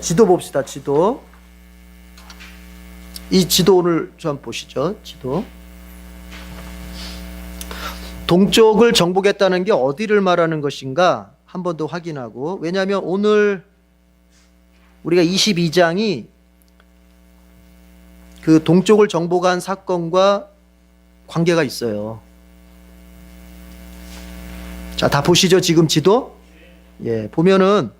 지도 봅시다. 지도. 이 지도 오늘 좀 보시죠. 지도. 동쪽을 정복했다는 게 어디를 말하는 것인가 한 번 더 확인하고, 왜냐하면 오늘 우리가 22장이 그 동쪽을 정복한 사건과 관계가 있어요. 자, 다 보시죠. 지금 지도. 예, 보면은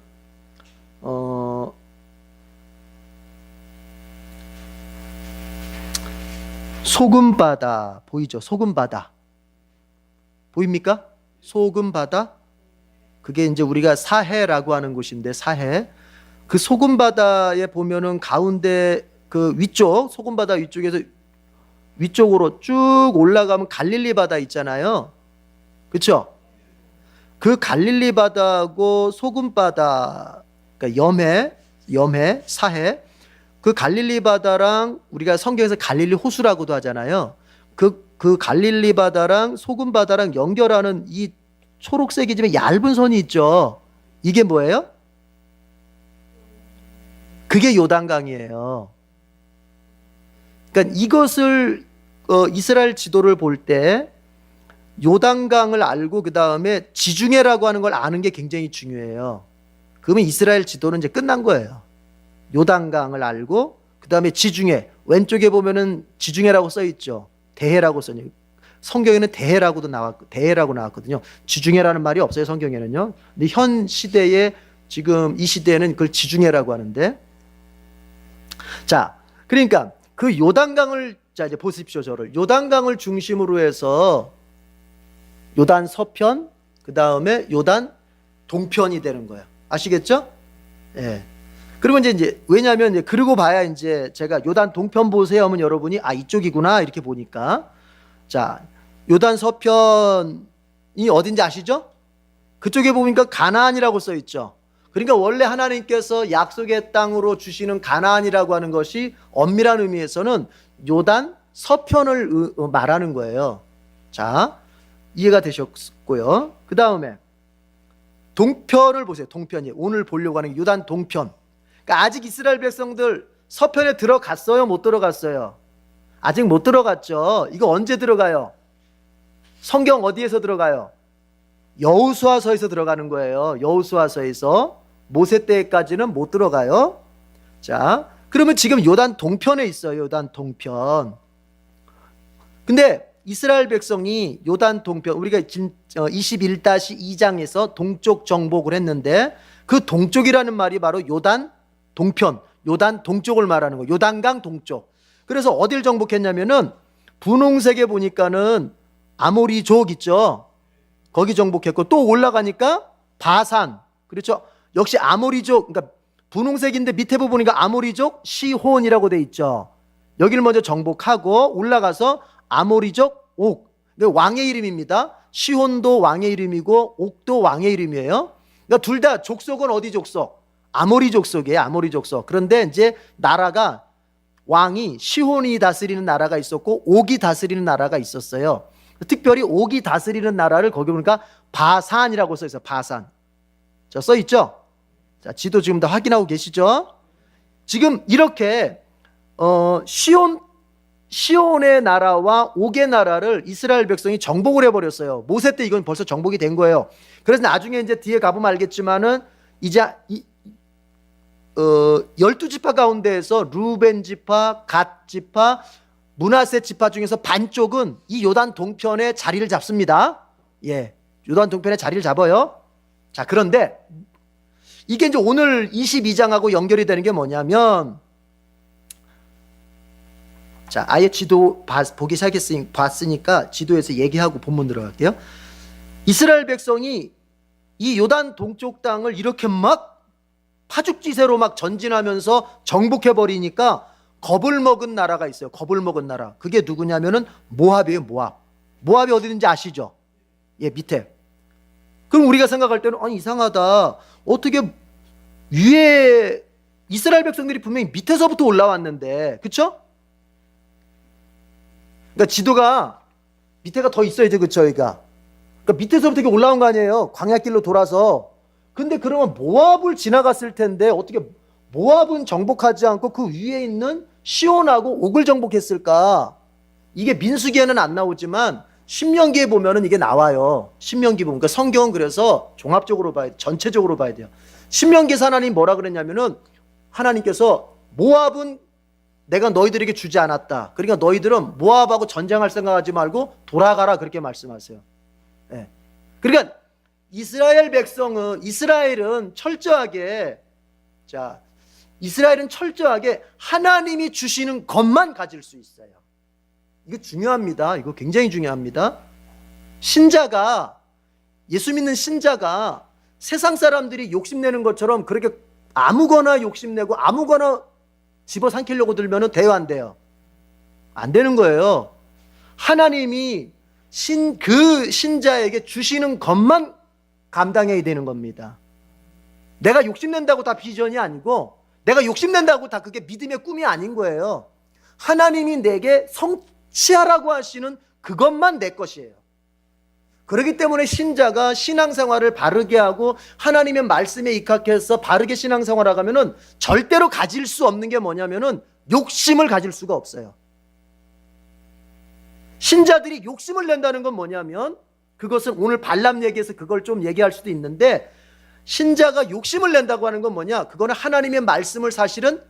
소금바다 보이죠? 소금바다 보입니까? 소금바다. 그게 이제 우리가 사해라고 하는 곳인데, 사해. 그 소금바다에 보면은 가운데 그 위쪽, 소금바다 위쪽에서 위쪽으로 쭉 올라가면 갈릴리 바다 있잖아요. 그렇죠? 그 갈릴리 바다하고 소금바다, 그러니까 염해, 사해. 그 갈릴리 바다랑 우리가 성경에서 갈릴리 호수라고도 하잖아요. 그 갈릴리 바다랑 소금 바다랑 연결하는 이 초록색이지만 얇은 선이 있죠. 이게 뭐예요? 그게 요단강이에요. 그러니까 이것을 이스라엘 지도를 볼 때 요단강을 알고 그 다음에 지중해라고 하는 걸 아는 게 굉장히 중요해요. 그러면 이스라엘 지도는 이제 끝난 거예요. 요단강을 알고 그 다음에 지중해, 왼쪽에 보면은 지중해라고 써 있죠. 대해라고 써요. 성경에는 대해라고 나왔거든요. 지중해라는 말이 없어요, 성경에는요. 근데 현 시대에 지금 이 시대에는 그걸 지중해라고 하는데, 자, 그러니까 그 요단강을, 자 이제 보십시오. 저를 요단강을 중심으로 해서 요단 서편, 그 다음에 요단 동편이 되는 거예요. 아시겠죠? 예. 그리고 이제 왜냐하면 이제 그러고 봐야 이제 제가 요단 동편 보세요 하면 여러분이 아 이쪽이구나 이렇게 보니까, 자 요단 서편이 어딘지 아시죠? 그쪽에 보니까 가나안이라고 써 있죠. 그러니까 원래 하나님께서 약속의 땅으로 주시는 가나안이라고 하는 것이 엄밀한 의미에서는 요단 서편을 말하는 거예요. 자, 이해가 되셨고요. 그 다음에 동편을 보세요. 동편이 오늘 보려고 하는 요단 동편. 그러니까 아직 이스라엘 백성들 서편에 들어갔어요? 못 들어갔어요? 아직 못 들어갔죠. 이거 언제 들어가요? 성경 어디에서 들어가요? 여호수아서에서 들어가는 거예요. 여호수아서에서. 모세 때까지는 못 들어가요. 자, 그러면 지금 요단 동편에 있어요. 요단 동편. 근데 이스라엘 백성이 요단 동편, 우리가 21-2장에서 동쪽 정복을 했는데, 그 동쪽이라는 말이 바로 요단 동편, 요단 동쪽을 말하는 거예요. 요단강 동쪽. 그래서 어딜 정복했냐면은 분홍색에 보니까는 아모리족 있죠. 거기 정복했고, 또 올라가니까 바산. 그렇죠. 역시 아모리족, 그러니까 분홍색인데 밑에 부분이니까 아모리족 시혼이라고 돼 있죠. 여기를 먼저 정복하고 올라가서 아모리족 옥. 왕의 이름입니다. 시혼도 왕의 이름이고 옥도 왕의 이름이에요. 그러니까 둘 다 족속은 어디 족속? 아모리 족속이에요. 아모리 족속. 그런데 이제 나라가, 왕이 시혼이 다스리는 나라가 있었고 옥이 다스리는 나라가 있었어요. 특별히 옥이 다스리는 나라를 거기 보니까 바산이라고 써 있어요. 바산. 자, 써 있죠? 자, 지도 지금 다 확인하고 계시죠? 지금 이렇게 시온의 나라와 옥의 나라를 이스라엘 백성이 정복을 해버렸어요. 모세 때 이건 벌써 정복이 된 거예요. 그래서 나중에 이제 뒤에 가보면 알겠지만은 이제 12지파 가운데에서 루벤 지파, 갓 지파, 므낫세 지파 중에서 반쪽은 이 요단 동편에 자리를 잡습니다. 예, 요단 동편에 자리를 잡아요. 자, 그런데 이게 이제 오늘 22장하고 연결이 되는 게 뭐냐면, 자, 아예 지도 보기 봤으니까 지도에서 얘기하고 본문 들어갈게요. 이스라엘 백성이 이 요단 동쪽 땅을 이렇게 막 파죽지세로 막 전진하면서 정복해버리니까 겁을 먹은 나라가 있어요. 겁을 먹은 나라. 그게 누구냐면은 모압이에요. 모압. 모압이 어디 있는지 아시죠? 예, 밑에. 그럼 우리가 생각할 때는 아니 이상하다. 어떻게 위에 이스라엘 백성들이 분명히 밑에서부터 올라왔는데, 그렇죠? 그러니까 지도가 밑에가 더 있어야죠, 그렇죠? 그러니까 밑에서부터 이렇게 올라온 거 아니에요? 광야길로 돌아서. 근데 그러면 모압을 지나갔을 텐데 어떻게 모압은 정복하지 않고 그 위에 있는 시온하고 옥을 정복했을까? 이게 민수기에는 안 나오지만 신명기에 보면은 이게 나와요. 신명기 보면. 그러니까 성경은 그래서 종합적으로 봐야 돼. 전체적으로 봐야 돼요. 신명기에서 하나님 뭐라 그랬냐면은 하나님께서 모압은 내가 너희들에게 주지 않았다. 그러니까 너희들은 모압하고 전쟁할 생각하지 말고 돌아가라, 그렇게 말씀하세요. 네. 그러니까 이스라엘은 철저하게 하나님이 주시는 것만 가질 수 있어요. 이거 중요합니다. 이거 굉장히 중요합니다. 예수 믿는 신자가 세상 사람들이 욕심내는 것처럼 그렇게 아무거나 욕심내고 아무거나 집어삼키려고 들면은 돼요, 안 돼요? 안 되는 거예요. 하나님이 그 신자에게 주시는 것만 감당해야 되는 겁니다. 내가 욕심낸다고 다 비전이 아니고, 내가 욕심낸다고 다 그게 믿음의 꿈이 아닌 거예요. 하나님이 내게 성취하라고 하시는 그것만 내 것이에요. 그렇기 때문에 신자가 신앙생활을 바르게 하고 하나님의 말씀에 입각해서 바르게 신앙생활을 하면은 절대로 가질 수 없는 게 뭐냐면은 욕심을 가질 수가 없어요. 신자들이 욕심을 낸다는 건 뭐냐면, 그것은 오늘 발람 얘기해서 그걸 좀 얘기할 수도 있는데, 신자가 욕심을 낸다고 하는 건 뭐냐? 그거는 하나님의 말씀을 사실은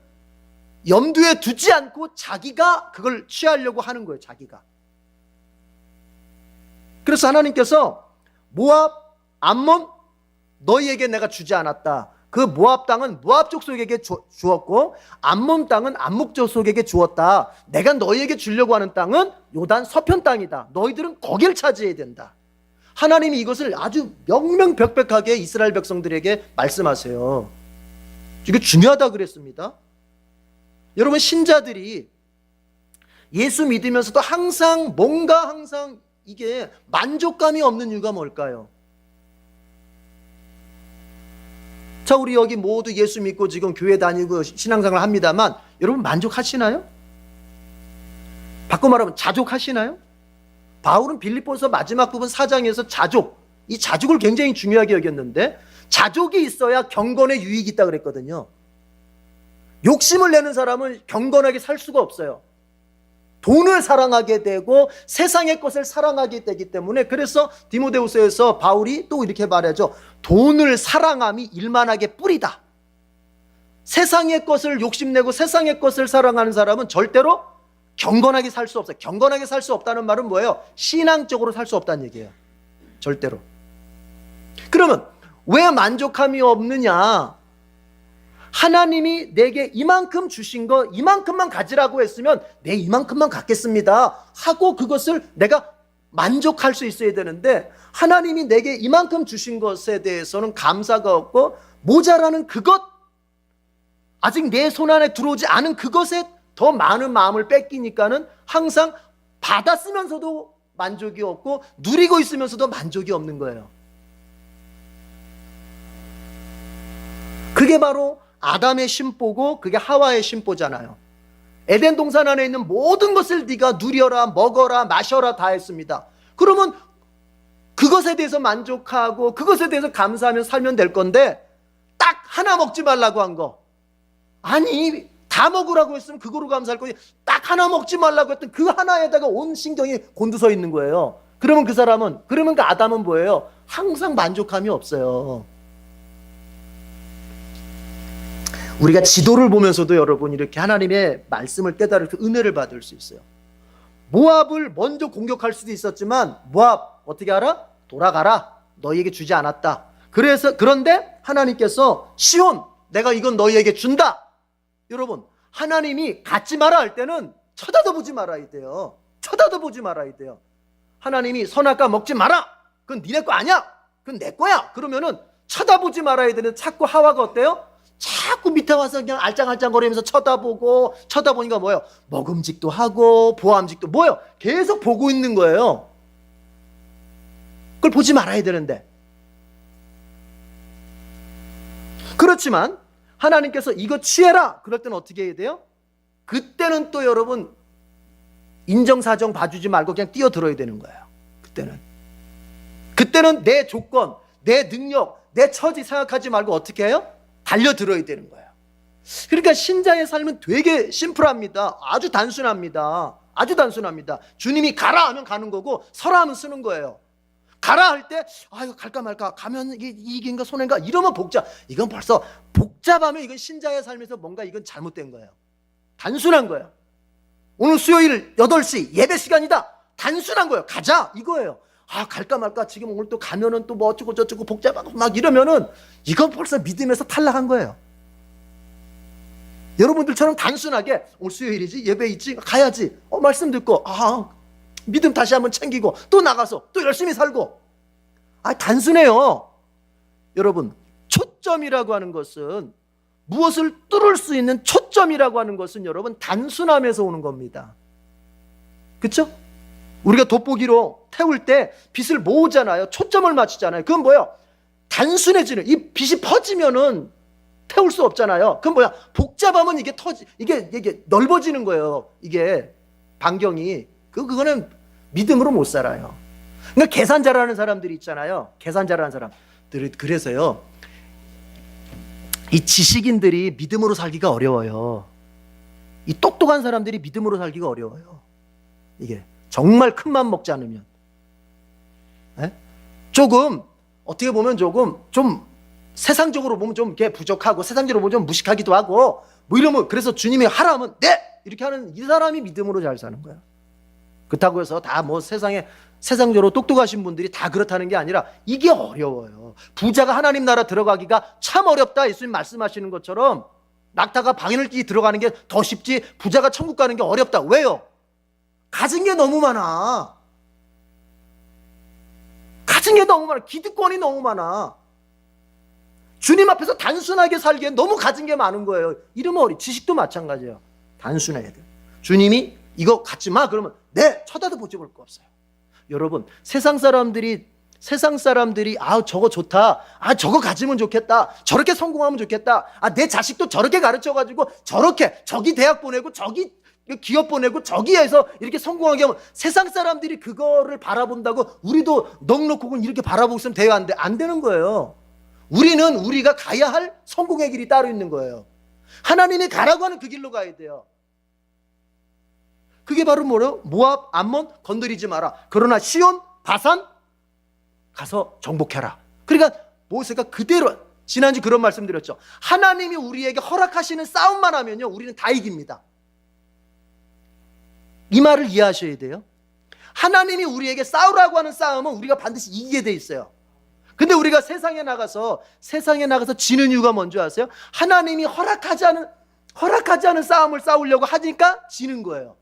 염두에 두지 않고 자기가 그걸 취하려고 하는 거예요, 자기가. 그래서 하나님께서 모압, 암몬 너희에게 내가 주지 않았다. 그 모압 땅은 모압 족속에게 주었고 암몬 땅은 암몬 족속에게 주었다. 내가 너희에게 주려고 하는 땅은 요단 서편 땅이다. 너희들은 거길 차지해야 된다. 하나님이 이것을 아주 명명백백하게 이스라엘 백성들에게 말씀하세요. 이게 중요하다 그랬습니다. 여러분, 신자들이 예수 믿으면서도 항상 이게 만족감이 없는 이유가 뭘까요? 자, 우리 여기 모두 예수 믿고 지금 교회 다니고 신앙생활 합니다만 여러분 만족하시나요? 바꿔 말하면 자족하시나요? 바울은 빌립보서 마지막 부분 4장에서 이 자족을 굉장히 중요하게 여겼는데, 자족이 있어야 경건에 유익이 있다 그랬거든요. 욕심을 내는 사람은 경건하게 살 수가 없어요. 돈을 사랑하게 되고 세상의 것을 사랑하게 되기 때문에, 그래서 디모데후서에서 바울이 또 이렇게 말하죠. 돈을 사랑함이 일만하게 뿌리다. 세상의 것을 욕심내고 세상의 것을 사랑하는 사람은 절대로 경건하게 살 수 없어요. 경건하게 살 수 없다는 말은 뭐예요? 신앙적으로 살 수 없다는 얘기예요. 절대로. 그러면 왜 만족함이 없느냐? 하나님이 내게 이만큼 주신 거 이만큼만 가지라고 했으면 내 이만큼만 갖겠습니다 하고 그것을 내가 만족할 수 있어야 되는데, 하나님이 내게 이만큼 주신 것에 대해서는 감사가 없고 모자라는 그것, 아직 내 손 안에 들어오지 않은 그것에 더 많은 마음을 뺏기니까는 항상 받았으면서도 만족이 없고 누리고 있으면서도 만족이 없는 거예요. 그게 바로 아담의 심보고 그게 하와의 심보잖아요. 에덴 동산 안에 있는 모든 것을 네가 누려라, 먹어라, 마셔라 다 했습니다. 그러면 그것에 대해서 만족하고 그것에 대해서 감사하며 살면 될 건데, 딱 하나 먹지 말라고 한 거, 아니 다 먹으라고 했으면 그거로 감사할 거지, 딱 하나 먹지 말라고 했던 그 하나에다가 온 신경이 곤두서 있는 거예요. 그러면 그 아담은 뭐예요? 항상 만족함이 없어요. 우리가 지도를 보면서도 여러분 이렇게 하나님의 말씀을 깨달을 그 은혜를 받을 수 있어요. 모압을 먼저 공격할 수도 있었지만, 모압 어떻게 알아? 돌아가라, 너희에게 주지 않았다. 그런데 하나님께서 시온, 내가 이건 너희에게 준다. 여러분, 하나님이 갖지 마라 할 때는 쳐다도 보지 말아야 돼요. 쳐다도 보지 말아야 돼요. 하나님이 선악과 먹지 마라, 그건 니네 거 아니야, 그건 내 거야, 그러면은 쳐다보지 말아야 되는데, 자꾸 하와가 어때요? 자꾸 밑에 와서 그냥 알짱알짱거리면서 쳐다보니까 뭐예요? 먹음직도 하고 보암직도 뭐예요? 계속 보고 있는 거예요. 그걸 보지 말아야 되는데. 그렇지만 하나님께서 이거 취해라 그럴 때는 어떻게 해야 돼요? 그때는 또 여러분 인정사정 봐주지 말고 그냥 뛰어들어야 되는 거예요. 그때는 내 조건, 내 능력, 내 처지 생각하지 말고 어떻게 해요? 달려들어야 되는 거예요. 그러니까 신자의 삶은 되게 심플합니다. 아주 단순합니다. 아주 단순합니다. 주님이 가라 하면 가는 거고 서라 하면 쓰는 거예요. 가라 할 때 이거 갈까 말까, 가면 이게 이익인가 손해인가 이러면 복잡. 이건 벌써 복잡하면 이건 신자의 삶에서 뭔가 이건 잘못된 거예요. 단순한 거예요. 오늘 수요일 8시 예배 시간이다. 단순한 거예요. 가자 이거예요. 갈까 말까, 지금 오늘 또 가면은 또 뭐 어쩌고 저쩌고 복잡하고 막 이러면은 이건 벌써 믿음에서 탈락한 거예요. 여러분들처럼 단순하게 오늘 수요일이지, 예배 있지, 가야지, 말씀 듣고 믿음 다시 한번 챙기고 또 나가서 또 열심히 살고, 단순해요. 여러분, 초점이라고 하는 것은, 무엇을 뚫을 수 있는 초점이라고 하는 것은 여러분 단순함에서 오는 겁니다. 그렇죠? 우리가 돋보기로 태울 때 빛을 모으잖아요. 초점을 맞추잖아요. 그건 뭐예요? 단순해지는, 이 빛이 퍼지면은 태울 수 없잖아요. 그건 뭐야? 복잡하면 이게 넓어지는 거예요. 이게 반경이. 그거는 믿음으로 못 살아요. 그러니까 계산 잘하는 사람들이 있잖아요. 계산 잘하는 사람들이. 그래서요, 이 지식인들이 믿음으로 살기가 어려워요. 이 똑똑한 사람들이 믿음으로 살기가 어려워요. 이게 정말 큰 맘 먹지 않으면. 조금 어떻게 보면 좀 세상적으로 보면 좀 이렇게 부족하고, 세상적으로 보면 좀 무식하기도 하고 뭐 이러면, 그래서 주님이 하라 하면 네! 이렇게 하는 이 사람이 믿음으로 잘 사는 거야. 그렇다고 해서 다 뭐 세상적으로 똑똑하신 분들이 다 그렇다는 게 아니라 이게 어려워요. 부자가 하나님 나라 들어가기가 참 어렵다. 예수님 말씀하시는 것처럼 낙타가 바늘끼리 들어가는 게 더 쉽지 부자가 천국 가는 게 어렵다. 왜요? 가진 게 너무 많아. 가진 게 너무 많아. 기득권이 너무 많아. 주님 앞에서 단순하게 살기엔 너무 가진 게 많은 거예요. 이러면 지식도 마찬가지예요. 단순해야 돼요. 주님이 이거 갖지 마 그러면 네, 쳐다도 보지 볼 거 없어요. 여러분, 세상 사람들이 저거 좋다, 저거 가지면 좋겠다, 저렇게 성공하면 좋겠다, 내 자식도 저렇게 가르쳐가지고 저렇게 저기 대학 보내고 저기 기업 보내고 저기에서 이렇게 성공하게 하면, 세상 사람들이 그거를 바라본다고 우리도 넉넉하고 이렇게 바라보고 있으면 돼요? 안 돼? 안 되는 거예요. 우리는 우리가 가야 할 성공의 길이 따로 있는 거예요. 하나님이 가라고 하는 그 길로 가야 돼요. 그게 바로 뭐래요? 모압, 암몬 건드리지 마라. 그러나 시온, 바산 가서 정복해라. 그러니까 모세가 그대로, 지난주 그런 말씀 드렸죠. 하나님이 우리에게 허락하시는 싸움만 하면요, 우리는 다 이깁니다. 이 말을 이해하셔야 돼요. 하나님이 우리에게 싸우라고 하는 싸움은 우리가 반드시 이기게 돼 있어요. 근데 우리가 세상에 나가서 지는 이유가 뭔지 아세요? 하나님이 허락하지 않은 싸움을 싸우려고 하니까 지는 거예요.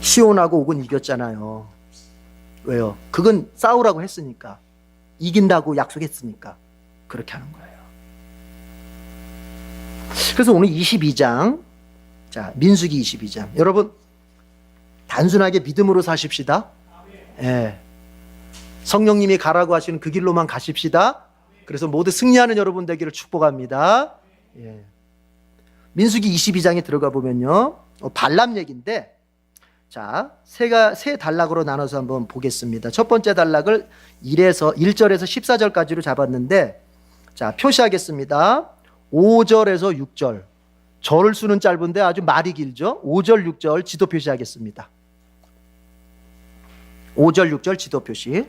시온하고 옥은 이겼잖아요. 왜요? 그건 싸우라고 했으니까, 이긴다고 약속했으니까 그렇게 하는 거예요. 그래서 오늘 22장, 자, 민수기 22장, 여러분 단순하게 믿음으로 사십시다. 예. 성령님이 가라고 하시는 그 길로만 가십시다. 그래서 모두 승리하는 여러분 되기를 축복합니다. 예. 민수기 22장에 들어가 보면요, 발람 얘기인데, 자, 세 단락으로 나눠서 한번 보겠습니다. 첫 번째 단락을 1절에서 14절까지로 잡았는데, 자, 표시하겠습니다. 5절에서 6절. 절 수는 짧은데 아주 말이 길죠. 5절, 6절 지도 표시하겠습니다. 5절, 6절 지도 표시.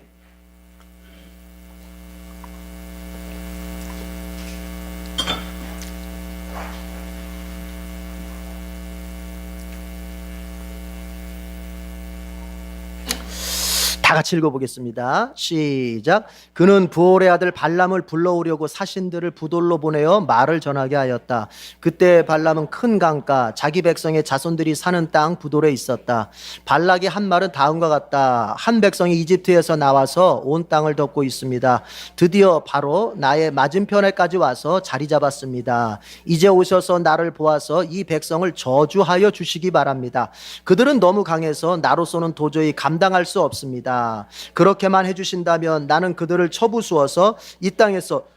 다 같이 읽어보겠습니다. 시작. 그는 부올의 아들 발람을 불러오려고 사신들을 부돌로 보내어 말을 전하게 하였다. 그때 발람은 큰 강가 자기 백성의 자손들이 사는 땅 부돌에 있었다. 발락이 한 말은 다음과 같다. 한 백성이 이집트에서 나와서 온 땅을 덮고 있습니다. 드디어 바로 나의 맞은편에까지 와서 자리 잡았습니다. 이제 오셔서 나를 보아서 이 백성을 저주하여 주시기 바랍니다. 그들은 너무 강해서 나로서는 도저히 감당할 수 없습니다. 그렇게만 해주신다면 나는 그들을 쳐부수어서 이 땅에서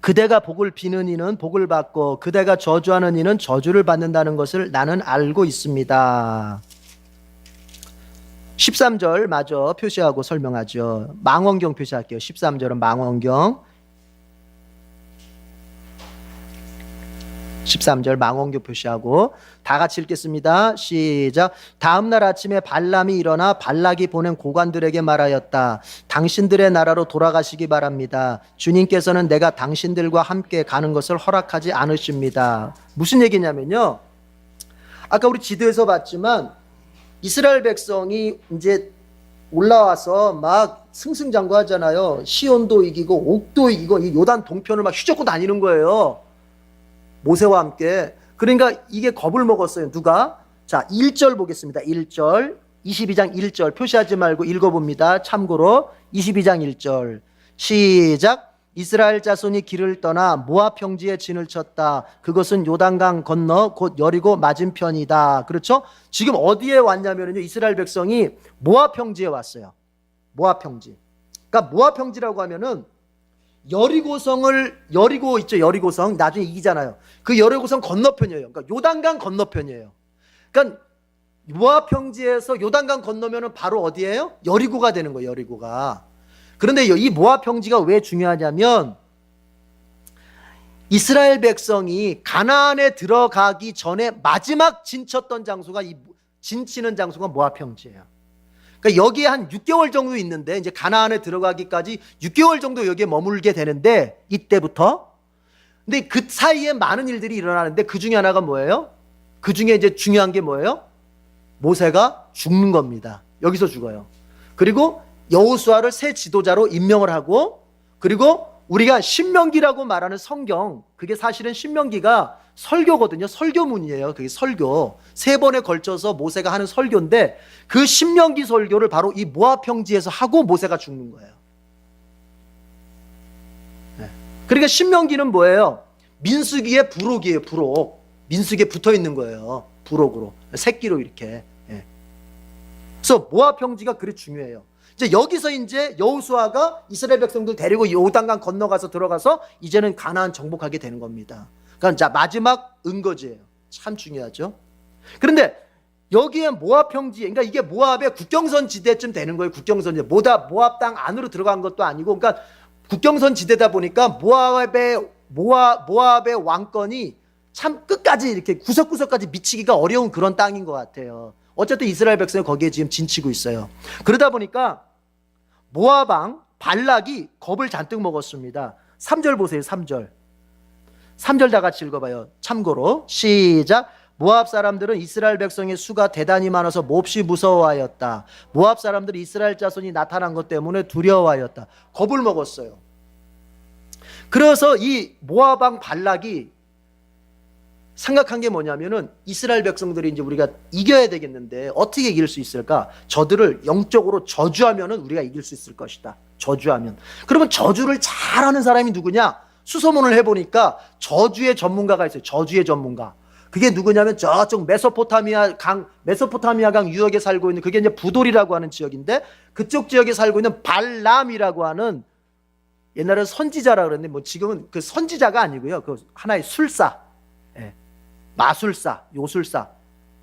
그대가 복을 비는 이는 복을 받고 그대가 저주하는 이는 저주를 받는다는 것을 나는 알고 있습니다. 13절 마저 표시하고 설명하죠. 망원경 표시할게요. 13절은 망원경. 13절 망원경 표시하고 다 같이 읽겠습니다. 시작. 다음 날 아침에 발람이 일어나 발락이 보낸 고관들에게 말하였다. 당신들의 나라로 돌아가시기 바랍니다. 주님께서는 내가 당신들과 함께 가는 것을 허락하지 않으십니다. 무슨 얘기냐면요, 아까 우리 지도에서 봤지만 이스라엘 백성이 이제 올라와서 막 승승장구하잖아요. 시온도 이기고 옥도 이기고 이 요단 동편을 막 휘젓고 다니는 거예요, 모세와 함께. 그러니까 이게 겁을 먹었어요. 누가? 자, 1절 보겠습니다. 1절. 22장 1절 표시하지 말고 읽어봅니다. 참고로 22장 1절 시작. 이스라엘 자손이 길을 떠나 모압 평지에 진을 쳤다. 그것은 요단강 건너 곧 여리고 맞은편이다. 그렇죠? 지금 어디에 왔냐면요, 이스라엘 백성이 모압 평지에 왔어요. 모압 평지. 그러니까 모압 평지라고 하면은 여리고 있죠. 여리고성 나중에 이기잖아요. 그 여리고성 건너편이에요. 그러니까 요단강 건너편이에요. 그러니까 모압 평지에서 요단강 건너면은 바로 어디예요? 여리고가 되는 거예요. 여리고가. 그런데 이 모압 평지가 왜 중요하냐면 이스라엘 백성이 가나안에 들어가기 전에 마지막 진쳤던 장소가, 이 진치는 장소가 모압 평지예요. 그러니까 여기에 한 6개월 정도 있는데, 이제 가나안에 들어가기까지 6개월 정도 여기에 머물게 되는데, 이때부터. 근데 그 사이에 많은 일들이 일어나는데 그 중에 하나가 뭐예요? 그 중에 이제 중요한 게 뭐예요? 모세가 죽는 겁니다. 여기서 죽어요. 그리고 여호수아를 새 지도자로 임명을 하고, 그리고 우리가 신명기라고 말하는 성경, 그게 사실은 신명기가 설교거든요. 설교문이에요. 그게 설교. 3번에 걸쳐서 모세가 하는 설교인데, 그 신명기 설교를 바로 이 모압 평지에서 하고 모세가 죽는 거예요. 네. 그러니까 신명기는 뭐예요? 민수기의 부록이에요. 부록. 민수기에 붙어 있는 거예요. 부록으로. 새끼로 이렇게. 네. 그래서 모압 평지가 그리 중요해요. 이제 여기서 이제 여호수아가 이스라엘 백성들 데리고 요단강 건너가서 들어가서 이제는 가나안 정복하게 되는 겁니다. 그러니까 자, 마지막 은거지예요. 참 중요하죠. 그런데 여기에 모압 평지, 그러니까 이게 모압의 국경선 지대쯤 되는 거예요. 국경선 지대. 모압 땅 안으로 들어간 것도 아니고, 그러니까 국경선 지대다 보니까 모압의 왕권이 참 끝까지 이렇게 구석구석까지 미치기가 어려운 그런 땅인 것 같아요. 어쨌든 이스라엘 백성이 거기에 지금 진치고 있어요. 그러다 보니까 모압 왕 발락이 겁을 잔뜩 먹었습니다. 3절 보세요. 3절. 3절 다 같이 읽어봐요. 참고로 시작. 모압 사람들은 이스라엘 백성의 수가 대단히 많아서 몹시 무서워하였다. 모압 사람들이 이스라엘 자손이 나타난 것 때문에 두려워하였다. 겁을 먹었어요. 그래서 이 모압 왕 발락이 생각한 게 뭐냐면은, 이스라엘 백성들이 이제 우리가 이겨야 되겠는데 어떻게 이길 수 있을까? 저들을 영적으로 저주하면은 우리가 이길 수 있을 것이다. 저주하면. 그러면 저주를 잘하는 사람이 누구냐? 수소문을 해보니까 저주의 전문가가 있어요. 저주의 전문가. 그게 누구냐면 저쪽 메소포타미아 강 유역에 살고 있는, 그게 이제 부돌이라고 하는 지역인데, 그쪽 지역에 살고 있는 발람이라고 하는, 옛날에 선지자라 그랬는데 뭐 지금은 그 선지자가 아니고요. 그 하나의 술사. 예. 마술사, 요술사,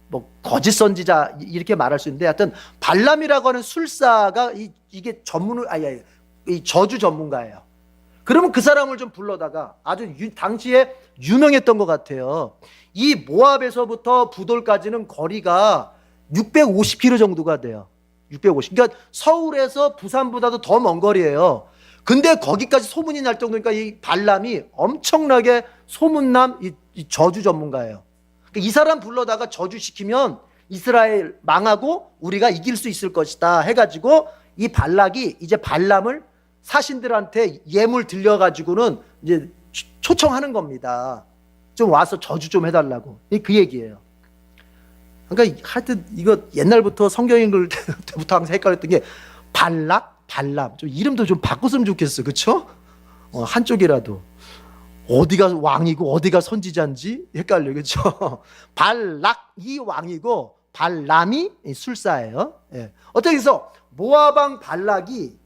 뭐 거짓 선지자 이렇게 말할 수 있는데, 하여튼 발람이라고 하는 술사가 이게 이 저주 전문가예요. 그러면 그 사람을 좀 불러다가, 아주 당시에 유명했던 것 같아요. 이 모압에서부터 부돌까지는 거리가 650km 정도가 돼요. 650. 그러니까 서울에서 부산보다도 더 먼 거리예요. 근데 거기까지 소문이 날 정도니까 이 발람이 엄청나게 소문난 이 저주 전문가예요. 이 사람 불러다가 저주시키면 이스라엘 망하고 우리가 이길 수 있을 것이다 해가지고, 이 발락이 이제 발람을 사신들한테 예물 들려가지고는 이제 초청하는 겁니다. 좀 와서 저주 좀 해달라고. 그 얘기예요. 그러니까 하여튼 이거 옛날부터 성경 읽을 때부터 항상 헷갈렸던 게, 발락, 발람. 좀 이름도 좀 바꿨으면 좋겠어. 그렇죠? 한쪽이라도. 어디가 왕이고 어디가 선지자인지 헷갈려요. 그렇죠? 발락이 왕이고 발람이 술사예요. 예. 어떻게 해서 모압 왕 발락이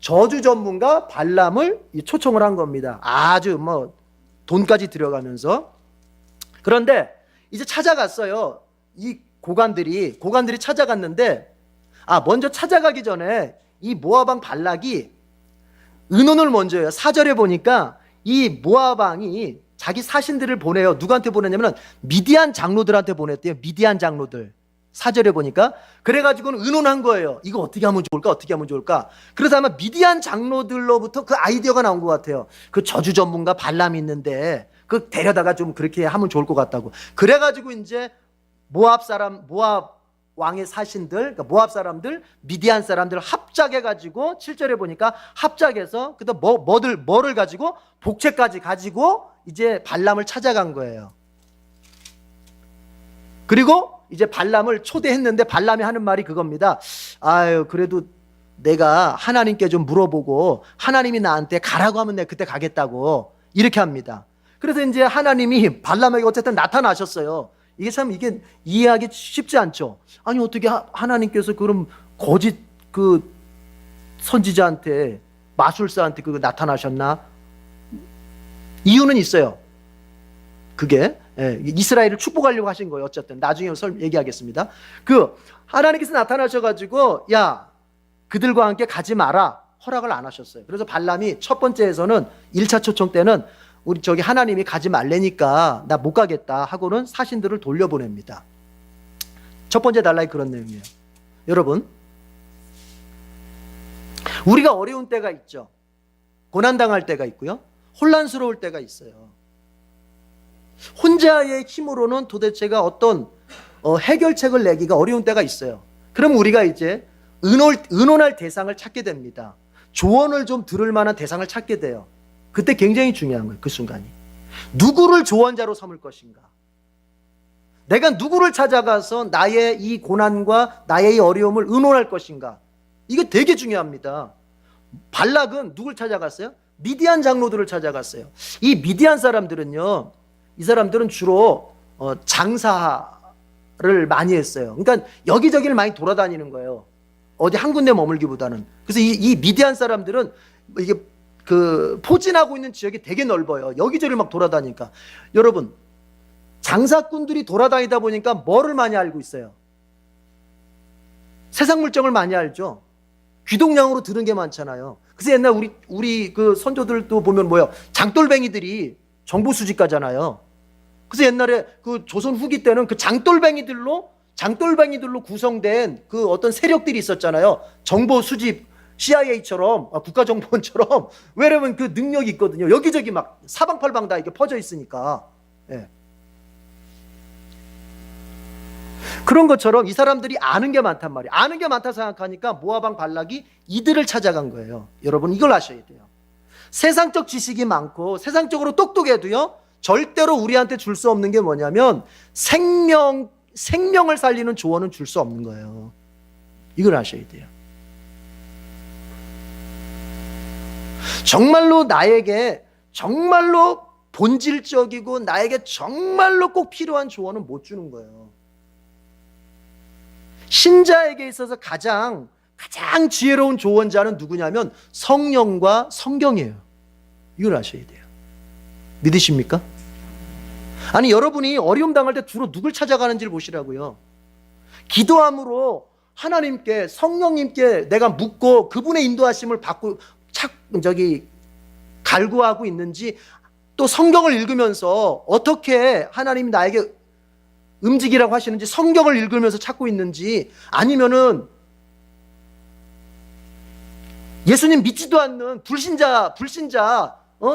저주 전문가 발람을 초청을 한 겁니다. 아주 뭐 돈까지 들여가면서. 그런데 이제 찾아갔어요. 이 고관들이 찾아갔는데, 먼저 찾아가기 전에 이 모압 왕 발락이 의논을 먼저 해요. 4절에 보니까 이 모압 왕이 자기 사신들을 보내요. 누구한테 보냈냐면 미디안 장로들한테 보냈대요. 미디안 장로들. 4절에 보니까 그래가지고는 의논한 거예요. 이거 어떻게 하면 좋을까? 어떻게 하면 좋을까? 그래서 아마 미디안 장로들로부터 그 아이디어가 나온 것 같아요. 그 저주 전문가 발람이 있는데 그 데려다가 좀 그렇게 하면 좋을 것 같다고. 그래가지고 이제 모압 왕의 사신들, 그러니까 모압 사람들, 미디안 사람들 합작해가지고 7절에 보니까 합작해서 그다음 뭐를 가지고 복채까지 가지고 이제 발람을 찾아간 거예요. 그리고 이제 발람을 초대했는데 발람이 하는 말이 그겁니다. 그래도 내가 하나님께 좀 물어보고 하나님이 나한테 가라고 하면 내가 그때 가겠다고 이렇게 합니다. 그래서 이제 하나님이 발람에게 어쨌든 나타나셨어요. 이게 참 이해하기 쉽지 않죠. 아니 어떻게 하나님께서 그럼 거짓 그 선지자한테 마술사한테 그거 나타나셨나? 이유는 있어요. 그게 이스라엘을 축복하려고 하신 거예요. 어쨌든 나중에 얘기하겠습니다. 그 하나님께서 나타나셔가지고 야 그들과 함께 가지 마라 허락을 안 하셨어요. 그래서 발람이 첫 번째에서는 1차 초청 때는 우리 저기 하나님이 가지 말래니까 나 못 가겠다 하고는 사신들을 돌려보냅니다. 첫 번째 단락이 그런 내용이에요. 여러분, 우리가 어려운 때가 있죠. 고난당할 때가 있고요. 혼란스러울 때가 있어요. 혼자의 힘으로는 도대체가 어떤 해결책을 내기가 어려운 때가 있어요. 그럼 우리가 이제 의논할 대상을 찾게 됩니다. 조언을 좀 들을 만한 대상을 찾게 돼요. 그때 굉장히 중요한 거예요. 그 순간이. 누구를 조언자로 삼을 것인가? 내가 누구를 찾아가서 나의 이 고난과 나의 이 어려움을 의논할 것인가? 이게 되게 중요합니다. 발락은 누굴 찾아갔어요? 미디안 장로들을 찾아갔어요. 이 미디안 사람들은요, 이 사람들은 주로 장사를 많이 했어요. 그러니까 여기저기를 많이 돌아다니는 거예요. 어디 한 군데 머물기보다는. 그래서 이 미디안 사람들은 이게 그 포진하고 있는 지역이 되게 넓어요. 여기저기 막 돌아다니니까. 여러분, 장사꾼들이 돌아다니다 보니까 뭐를 많이 알고 있어요? 세상 물정을 많이 알죠. 귀동냥으로 들은 게 많잖아요. 그래서 옛날 우리 그 선조들도 보면 뭐예요? 장돌뱅이들이 정보 수집가잖아요. 그래서 옛날에 그 조선 후기 때는 그 장돌뱅이들로 구성된 그 어떤 세력들이 있었잖아요. 정보 수집 CIA처럼 국가정보원처럼. 왜냐면 그 능력이 있거든요. 여기저기 막 사방팔방 다 이렇게 퍼져 있으니까. 예. 그런 것처럼 이 사람들이 아는 게 많단 말이에요. 아는 게 많다 생각하니까 모압 왕 발락이 이들을 찾아간 거예요. 여러분 이걸 아셔야 돼요. 세상적 지식이 많고 세상적으로 똑똑해도요, 절대로 우리한테 줄 수 없는 게 뭐냐면 생명을 살리는 조언은 줄 수 없는 거예요. 이걸 아셔야 돼요. 정말로 나에게 정말로 본질적이고 나에게 정말로 꼭 필요한 조언은 못 주는 거예요. 신자에게 있어서 가장 지혜로운 조언자는 누구냐면 성령과 성경이에요. 이걸 아셔야 돼요. 믿으십니까? 아니 여러분이 어려움 당할 때 주로 누굴 찾아가는지를 보시라고요. 기도함으로 하나님께 성령님께 내가 묻고 그분의 인도하심을 받고 갈구하고 있는지, 또 성경을 읽으면서 어떻게 하나님이 나에게 움직이라고 하시는지 성경을 읽으면서 찾고 있는지, 아니면은 예수님 믿지도 않는 불신자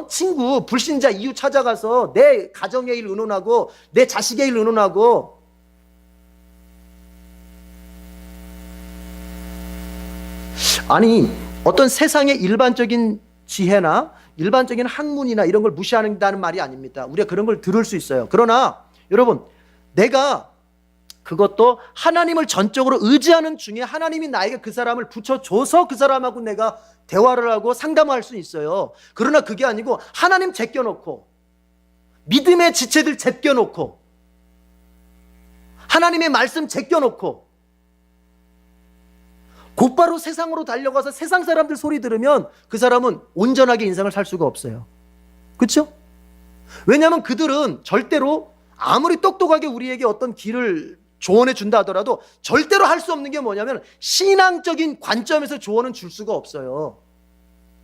친구, 불신자 이웃 찾아가서 내 가정의 일 의논하고 내 자식의 일 의논하고, 아니 어떤 세상의 일반적인 지혜나 일반적인 학문이나 이런 걸 무시한다는 말이 아닙니다. 우리가 그런 걸 들을 수 있어요. 그러나 여러분, 내가 그것도 하나님을 전적으로 의지하는 중에 하나님이 나에게 그 사람을 붙여줘서 그 사람하고 내가 대화를 하고 상담할 수 있어요. 그러나 그게 아니고 하나님 제껴놓고 믿음의 지체들 제껴놓고 하나님의 말씀 제껴놓고 곧바로 세상으로 달려가서 세상 사람들 소리 들으면 그 사람은 온전하게 인생을 살 수가 없어요. 그렇죠? 왜냐하면 그들은 절대로 아무리 똑똑하게 우리에게 어떤 길을 조언해 준다 하더라도 절대로 할 수 없는 게 뭐냐면 신앙적인 관점에서 조언은 줄 수가 없어요.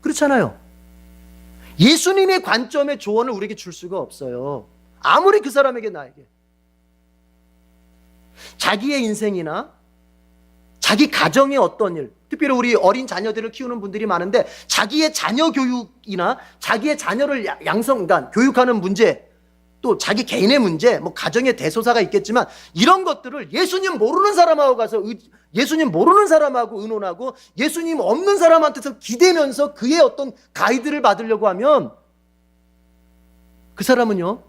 그렇잖아요. 예수님의 관점의 조언을 우리에게 줄 수가 없어요. 아무리 그 사람에게 나에게. 자기의 인생이나 자기 가정의 어떤 일, 특별히 우리 어린 자녀들을 키우는 분들이 많은데 자기의 자녀 교육이나 자기의 자녀를 그러니까 교육하는 문제, 또 자기 개인의 문제, 뭐 가정의 대소사가 있겠지만 이런 것들을 예수님 모르는 사람하고 가서 예수님 모르는 사람하고 의논하고 예수님 없는 사람한테서 기대면서 그의 어떤 가이드를 받으려고 하면 그 사람은요,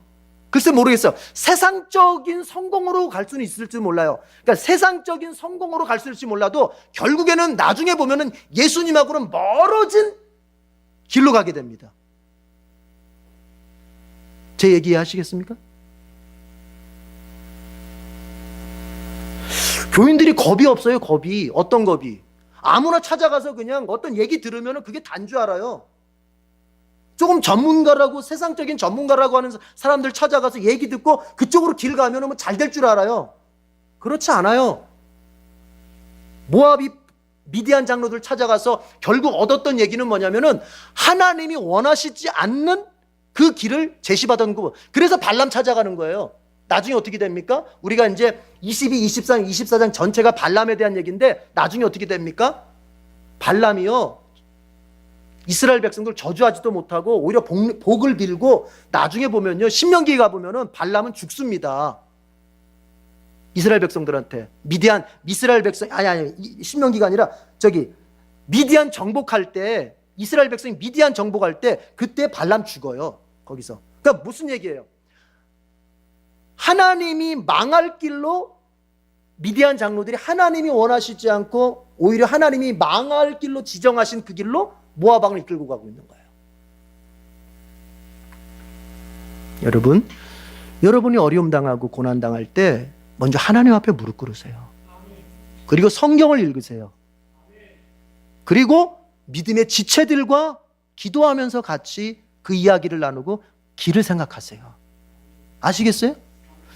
글쎄 모르겠어요. 세상적인 성공으로 갈 수는 있을지 몰라요. 그러니까 세상적인 성공으로 갈 수 있을지 몰라도 결국에는 나중에 보면은 예수님하고는 멀어진 길로 가게 됩니다. 제 얘기 이해하시겠습니까? 교인들이 겁이 없어요. 겁이. 어떤 겁이? 아무나 찾아가서 그냥 어떤 얘기 들으면 그게 단 줄 알아요. 조금 전문가라고, 세상적인 전문가라고 하는 사람들 찾아가서 얘기 듣고 그쪽으로 길 가면 뭐 잘 될 줄 알아요. 그렇지 않아요. 모압이 미디안 장로들 찾아가서 결국 얻었던 얘기는 뭐냐면은 하나님이 원하시지 않는 그 길을 제시받은 거. 그래서 발람 찾아가는 거예요. 나중에 어떻게 됩니까? 우리가 이제 22, 23, 24장 전체가 발람에 대한 얘기인데 나중에 어떻게 됩니까? 발람이요, 이스라엘 백성들 저주하지도 못하고 오히려 복을 빌고 나중에 보면요, 신명기에 가보면은 발람은 죽습니다. 이스라엘 백성들한테. 이스라엘 백성, 신명기가 아니라 미디안 정복할 때, 이스라엘 백성이 미디안 정복할 때 그때 발람 죽어요. 거기서. 그러니까 무슨 얘기예요? 하나님이 망할 길로 미디안 장로들이 하나님이 원하시지 않고 오히려 하나님이 망할 길로 지정하신 그 길로 모압 왕을 이끌고 가고 있는 거예요. 여러분이 어려움 당하고 고난 당할 때 먼저 하나님 앞에 무릎 꿇으세요. 그리고 성경을 읽으세요. 그리고 믿음의 지체들과 기도하면서 같이 그 이야기를 나누고 길을 생각하세요. 아시겠어요?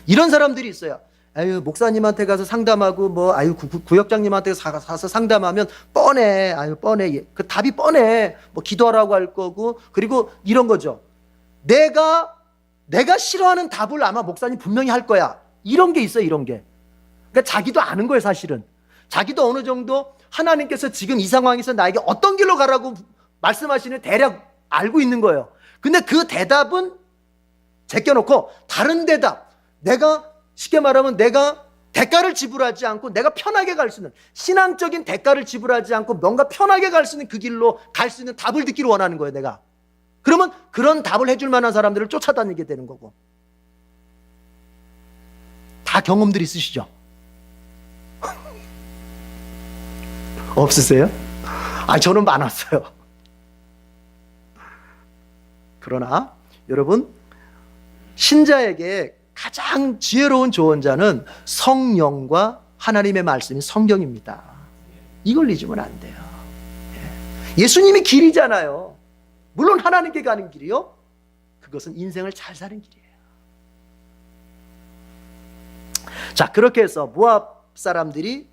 이런 사람들이 있어요. 목사님한테 가서 상담하고 구역장님한테 가서 상담하면 뻔해. 뻔해. 그 답이 뻔해. 기도하라고 할 거고. 그리고 이런 거죠. 내가 싫어하는 답을 아마 목사님 분명히 할 거야. 이런 게 있어요. 이런 게. 그러니까 자기도 아는 거예요. 사실은. 자기도 어느 정도 하나님께서 지금 이 상황에서 나에게 어떤 길로 가라고 말씀하시는 대략 알고 있는 거예요. 근데 그 대답은 제껴놓고 다른 대답, 쉽게 말하면 내가 대가를 지불하지 않고 내가 편하게 갈 수 있는, 신앙적인 대가를 지불하지 않고 뭔가 편하게 갈 수 있는 그 길로 갈 수 있는 답을 듣기를 원하는 거예요. 내가. 그러면 그런 답을 해줄 만한 사람들을 쫓아다니게 되는 거고. 다 경험들 있으시죠? 없으세요? 저는 많았어요. 그러나 여러분, 신자에게 가장 지혜로운 조언자는 성령과 하나님의 말씀인 성경입니다. 이걸 잊으면 안 돼요. 예수님이 길이잖아요. 물론 하나님께 가는 길이요, 그것은 인생을 잘 사는 길이에요. 자, 그렇게 해서 모압 사람들이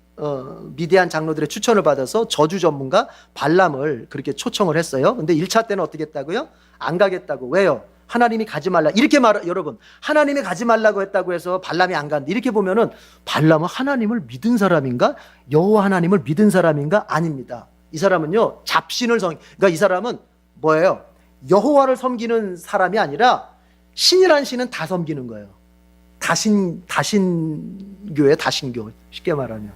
미디안 장로들의 추천을 받아서 저주 전문가 발람을 그렇게 초청을 했어요. 근데 1차 때는 어떻게 했다고요? 안 가겠다고. 왜요? 하나님이 가지 말라. 이렇게 여러분, 하나님이 가지 말라고 했다고 해서 발람이 안 간다. 이렇게 보면은 발람은 하나님을 믿은 사람인가? 여호와 하나님을 믿은 사람인가? 아닙니다. 이 사람은요, 그러니까 이 사람은 뭐예요? 여호와를 섬기는 사람이 아니라 신이란 신은 다 섬기는 거예요. 다신교예요. 다신교. 쉽게 말하면.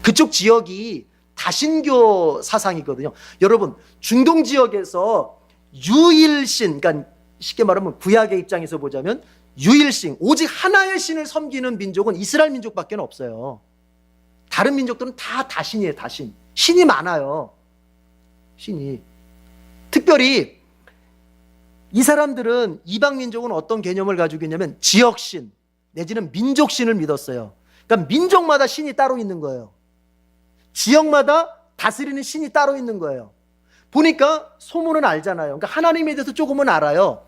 그쪽 지역이 다신교 사상이거든요. 여러분, 중동 지역에서 유일신, 그러니까 쉽게 말하면 구약의 입장에서 보자면 유일신, 오직 하나의 신을 섬기는 민족은 이스라엘 민족밖에 없어요. 다른 민족들은 다 다신이에요. 다신. 신이 많아요. 신이. 특별히 이 사람들은, 이방 민족은 어떤 개념을 가지고 있냐면 지역신 내지는 민족신을 믿었어요. 그러니까 민족마다 신이 따로 있는 거예요. 지역마다 다스리는 신이 따로 있는 거예요. 보니까 소문은 알잖아요. 그러니까 하나님에 대해서 조금은 알아요.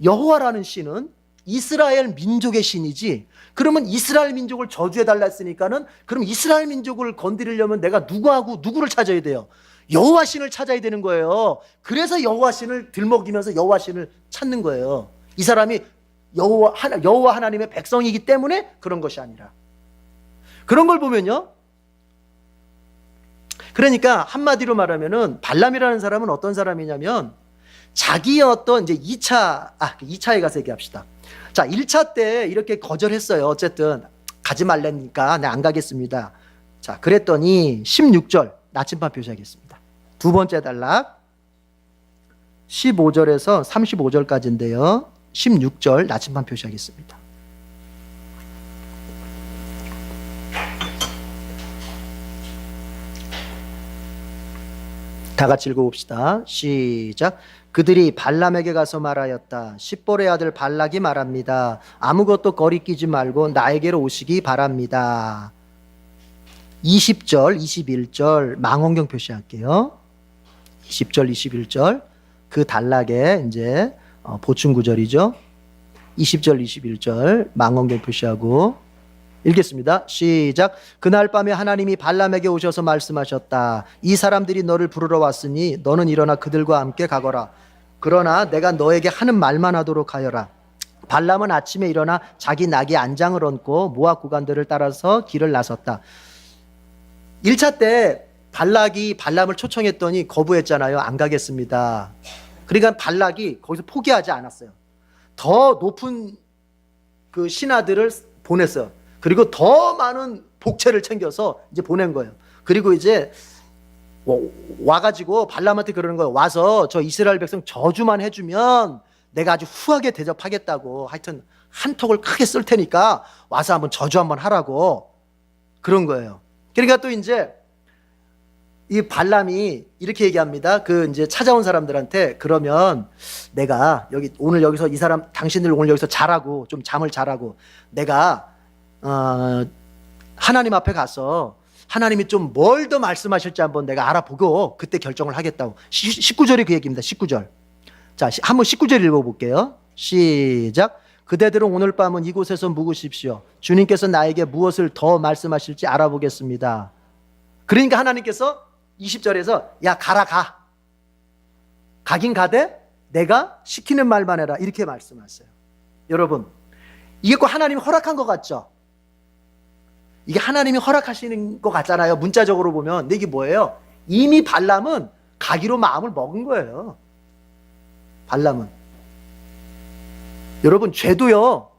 여호와라는 신은 이스라엘 민족의 신이지. 그러면 이스라엘 민족을 저주해달라 했으니까는 그럼 이스라엘 민족을 건드리려면 내가 누구를 찾아야 돼요? 여호와 신을 찾아야 되는 거예요. 그래서 여호와 신을 들먹이면서 여호와 신을 찾는 거예요. 이 사람이 여호와 하나님의 백성이기 때문에 그런 것이 아니라. 그런 걸 보면요. 그러니까 한마디로 말하면은 발람이라는 사람은 어떤 사람이냐면 자기의 어떤 이제 2차에 가서 얘기합시다. 자, 1차 때 이렇게 거절했어요. 어쨌든 가지 말라니까 네, 안 가겠습니다. 자, 그랬더니 16절 나침반 표시하겠습니다. 두 번째 단락 15절에서 35절까지인데요. 16절 나침반 표시하겠습니다. 다 같이 읽어봅시다. 시작. 그들이 발람에게 가서 말하였다. 십볼의 아들 발락이 말합니다. 아무것도 거리끼지 말고 나에게로 오시기 바랍니다. 20절, 21절 망원경 표시할게요. 20절, 21절 그 단락에 이제 보충 구절이죠. 20절, 21절 망원경 표시하고 읽겠습니다. 시작. 그날 밤에 하나님이 발람에게 오셔서 말씀하셨다. 이 사람들이 너를 부르러 왔으니 너는 일어나 그들과 함께 가거라. 그러나 내가 너에게 하는 말만 하도록 하여라. 발람은 아침에 일어나 자기 나귀 안장을 얹고 모압 구간들을 따라서 길을 나섰다. 1차 때 발락이 발람을 초청했더니 거부했잖아요. 안 가겠습니다. 그러니까 발락이 거기서 포기하지 않았어요. 더 높은 그 신하들을 보냈어요. 그리고 더 많은 복채를 챙겨서 이제 보낸 거예요. 그리고 이제 와가지고 발람한테 그러는 거예요. 와서 저 이스라엘 백성 저주만 해주면 내가 아주 후하게 대접하겠다고. 하여튼 한턱을 크게 쓸 테니까 와서 한번 저주 한번 하라고 그런 거예요. 그러니까 또 이제 이 발람이 이렇게 얘기합니다. 그 이제 찾아온 사람들한테 그러면 내가 오늘 여기서 이 사람 당신들 오늘 여기서 자라고 좀 잠을 자라고 내가 하나님 앞에 가서 하나님이 좀 뭘 더 말씀하실지 한번 내가 알아보고 그때 결정을 하겠다고. 19절이 그 얘기입니다. 19절. 자, 한번 19절 읽어볼게요. 시작. 그대들은 오늘 밤은 이곳에서 묵으십시오. 주님께서 나에게 무엇을 더 말씀하실지 알아보겠습니다. 그러니까 하나님께서 20절에서 야 가라 가. 가긴 가되 내가 시키는 말만 해라. 이렇게 말씀하세요. 여러분 이게 꼭 하나님이 허락한 것 같죠? 이게 하나님이 허락하시는 것 같잖아요. 문자적으로 보면. 근데 이게 뭐예요? 이미 발람은 가기로 마음을 먹은 거예요. 발람은. 여러분 죄도요.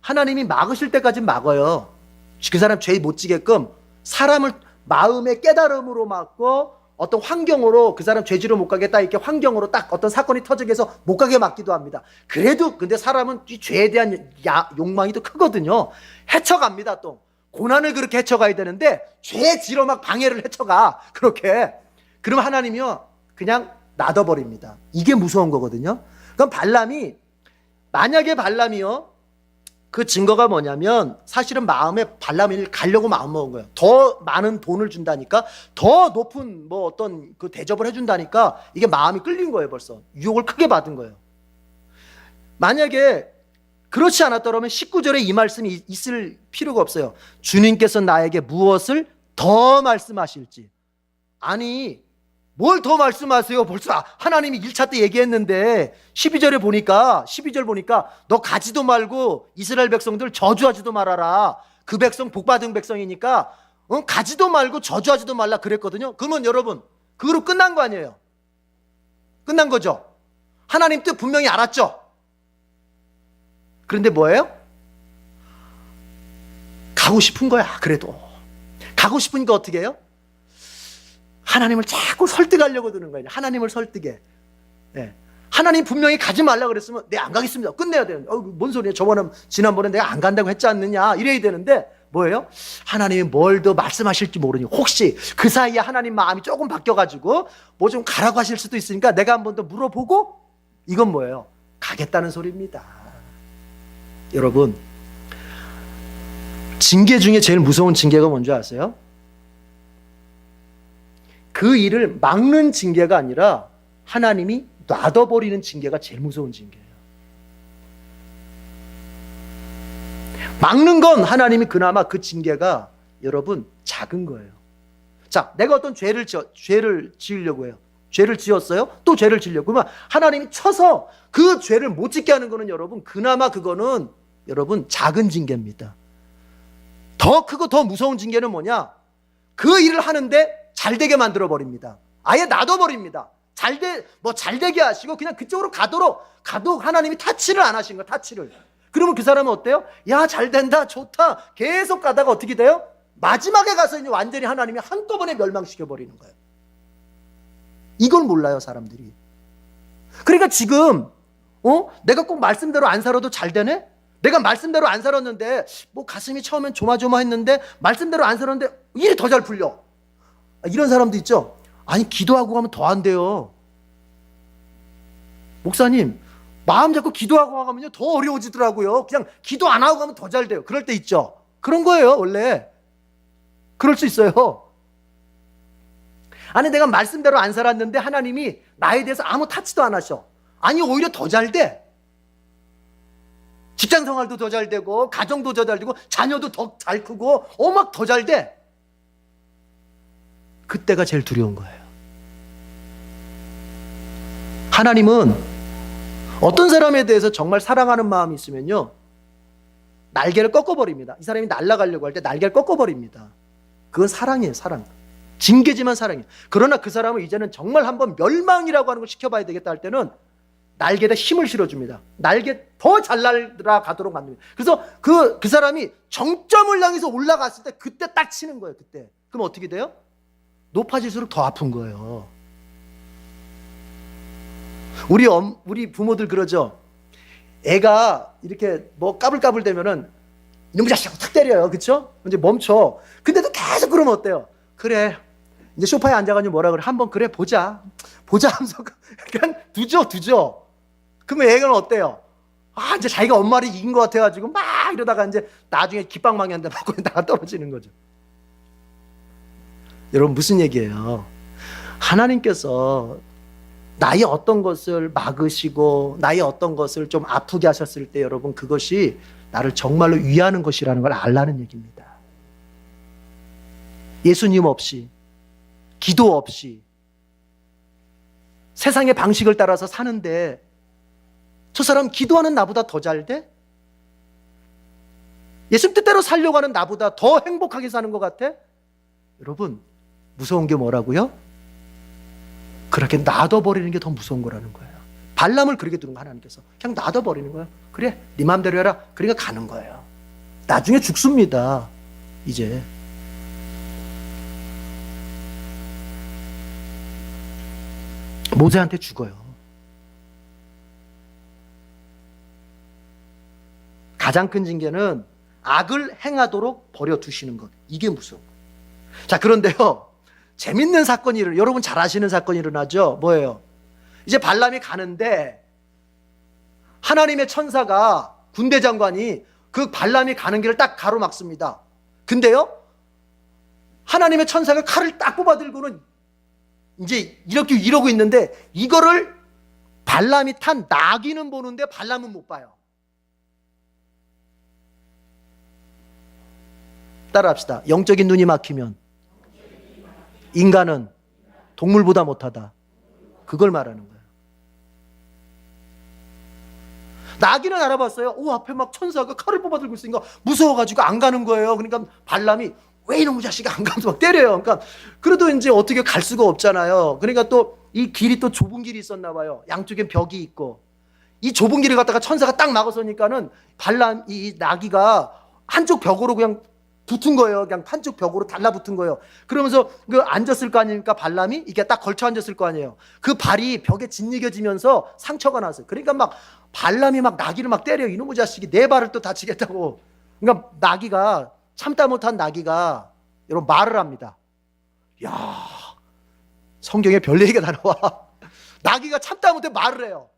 하나님이 막으실 때까지 막아요. 그 사람 죄 못 지게끔 사람을 마음의 깨달음으로 막고 어떤 환경으로 그 사람 죄지로 못 가겠다 이렇게 환경으로 딱 어떤 사건이 터지게 해서 못 가게 막기도 합니다. 그래도 근데 사람은 이 죄에 대한 욕망이 더 크거든요. 헤쳐갑니다 또. 고난을 그렇게 헤쳐가야 되는데 죄지로 막 방해를 헤쳐가. 그렇게. 그럼 하나님이요 그냥 놔둬버립니다. 이게 무서운 거거든요. 그럼 만약에 발람이요 그 증거가 뭐냐면 사실은 마음에 발람이 가려고 마음먹은 거예요. 더 많은 돈을 준다니까 더 높은 뭐 어떤 그 대접을 해준다니까 이게 마음이 끌린 거예요. 벌써 유혹을 크게 받은 거예요. 만약에 그렇지 않았더라면 19절에 이 말씀이 있을 필요가 없어요. 주님께서 나에게 무엇을 더 말씀하실지. 아니 뭘 더 말씀하세요? 벌써 하나님이 1차 때 얘기했는데 12절 보니까 너 가지도 말고 이스라엘 백성들 저주하지도 말아라. 그 백성 복받은 백성이니까 가지도 말고 저주하지도 말라 그랬거든요. 그러면 여러분 그거로 끝난 거 아니에요? 끝난 거죠. 하나님 뜻 분명히 알았죠. 그런데 뭐예요? 가고 싶은 거야. 그래도 가고 싶으니까 어떻게 해요? 하나님을 자꾸 설득하려고 드는 거예요. 하나님을 설득해. 네. 하나님 분명히 가지 말라 그랬으면 네, 안 가겠습니다. 끝내야 되는데 뭔 소리야. 지난번에 내가 안 간다고 했지 않느냐 이래야 되는데 뭐예요? 하나님이 뭘 더 말씀하실지 모르니 혹시 그 사이에 하나님 마음이 조금 바뀌어가지고 뭐 좀 가라고 하실 수도 있으니까 내가 한 번 더 물어보고 이건 뭐예요? 가겠다는 소리입니다. 여러분 징계 중에 제일 무서운 징계가 뭔지 아세요? 그 일을 막는 징계가 아니라 하나님이 놔둬버리는 징계가 제일 무서운 징계예요. 막는 건 하나님이 그나마 그 징계가 여러분 작은 거예요. 자, 내가 어떤 죄를 지으려고 해요. 죄를 지었어요? 또 죄를 지으려고. 그러면 하나님이 쳐서 그 죄를 못 짓게 하는 거는 여러분 그나마 그거는 여러분 작은 징계입니다. 더 크고 더 무서운 징계는 뭐냐? 그 일을 하는데 잘 되게 만들어 버립니다. 아예 놔둬 버립니다. 잘 되게 하시고 그냥 그쪽으로 가도 하나님이 타치를 안 하신 거예요. 타치를. 그러면 그 사람은 어때요? 야, 잘 된다, 좋다. 계속 가다가 어떻게 돼요? 마지막에 가서 이제 완전히 하나님이 한꺼번에 멸망시켜 버리는 거예요. 이걸 몰라요, 사람들이. 그러니까 지금 내가 꼭 말씀대로 안 살아도 잘 되네? 내가 말씀대로 안 살았는데 뭐 가슴이 처음엔 조마조마했는데 말씀대로 안 살았는데 일이 더 잘 풀려. 이런 사람도 있죠. 아니, 기도하고 가면 더 안 돼요. 목사님, 마음 잡고 기도하고 가면요 더 어려워지더라고요. 그냥 기도 안 하고 가면 더 잘 돼요. 그럴 때 있죠. 그런 거예요, 원래. 그럴 수 있어요. 아니, 내가 말씀대로 안 살았는데 하나님이 나에 대해서 아무 타치도 안 하셔. 아니, 오히려 더 잘 돼. 직장 생활도 더 잘 되고 가정도 더 잘 되고 자녀도 더 잘 크고 막 더 잘 돼. 그때가 제일 두려운 거예요. 하나님은 어떤 사람에 대해서 정말 사랑하는 마음이 있으면요 날개를 꺾어버립니다. 이 사람이 날아가려고 할 때 날개를 꺾어버립니다. 그건 사랑이에요. 사랑. 징계지만 사랑이에요. 그러나 그 사람은 이제는 정말 한번 멸망이라고 하는 걸 시켜봐야 되겠다 할 때는 날개에다 힘을 실어줍니다. 날개 더 잘 날아가도록 만듭니다. 그래서 그 사람이 정점을 향해서 올라갔을 때 그때 딱 치는 거예요. 그때. 그럼 어떻게 돼요? 높아질수록 더 아픈 거예요. 우리 부모들 그러죠. 애가 이렇게 뭐 까불까불 되면은 이놈의 자식하고 탁 때려요. 그쵸? 이제 멈춰. 근데도 계속 그러면 어때요? 그래. 이제 소파에 앉아가지고 뭐라 그래? 한번 그래 보자 하면서 그냥 두죠. 그러면 애가 어때요? 이제 자기가 엄마를 이긴 것 같아가지고 막 이러다가 이제 나중에 깃방망이 한 대 맞고 나가 떨어지는 거죠. 여러분, 무슨 얘기예요? 하나님께서 나의 어떤 것을 막으시고 나의 어떤 것을 좀 아프게 하셨을 때 여러분 그것이 나를 정말로 위하는 것이라는 걸 알라는 얘기입니다. 예수님 없이, 기도 없이 세상의 방식을 따라서 사는데 저 사람 기도하는 나보다 더 잘 돼? 예수님 뜻대로 살려고 하는 나보다 더 행복하게 사는 것 같아? 여러분, 무서운 게 뭐라고요? 그렇게 놔둬버리는 게 더 무서운 거라는 거예요. 발람을 그렇게 두는 거 하나님께서. 그냥 놔둬버리는 거예요. 그래, 네 마음대로 해라. 그러니까 가는 거예요. 나중에 죽습니다. 이제. 모세한테 죽어요. 가장 큰 징계는 악을 행하도록 버려두시는 것. 이게 무서운 거예요. 자, 그런데요. 재밌는 사건이 여러분 잘 아시는 사건이 일어나죠. 뭐예요? 이제 발람이 가는데 하나님의 천사가 군대 장관이 그 발람이 가는 길을 딱 가로막습니다. 근데요 하나님의 천사가 칼을 딱 뽑아들고는 이제 이렇게 이러고 있는데 이거를 발람이 탄 나귀는 보는데 발람은 못 봐요. 따라합시다. 영적인 눈이 막히면 인간은 동물보다 못하다. 그걸 말하는 거예요. 나귀는 알아봤어요. 앞에 막 천사가 칼을 뽑아들고 있으니까 무서워가지고 안 가는 거예요. 그러니까 발람이 왜 이놈의 자식이 안 가면서 막 때려요. 그러니까 그래도 이제 어떻게 갈 수가 없잖아요. 그러니까 또 이 길이 또 좁은 길이 있었나 봐요. 양쪽에 벽이 있고 이 좁은 길을 갖다가 천사가 딱 막아서니까는 이 나귀가 한쪽 벽으로 그냥 붙은 거예요. 그냥 한쪽 벽으로 달라붙은 거예요. 그러면서 그 앉았을 거 아닙니까? 발람이 이게 딱 걸쳐 앉았을 거 아니에요. 그 발이 벽에 짓이겨지면서 상처가 났어요. 그러니까 막 발람이 막 나귀를 막 때려요. 이놈의 자식이 내 발을 또 다치겠다고. 그러니까 나귀가 참다 못한 나귀가 여러분 말을 합니다. 야, 성경에 별 얘기가 다 나와. 나귀가 참다 못해 말을 해요.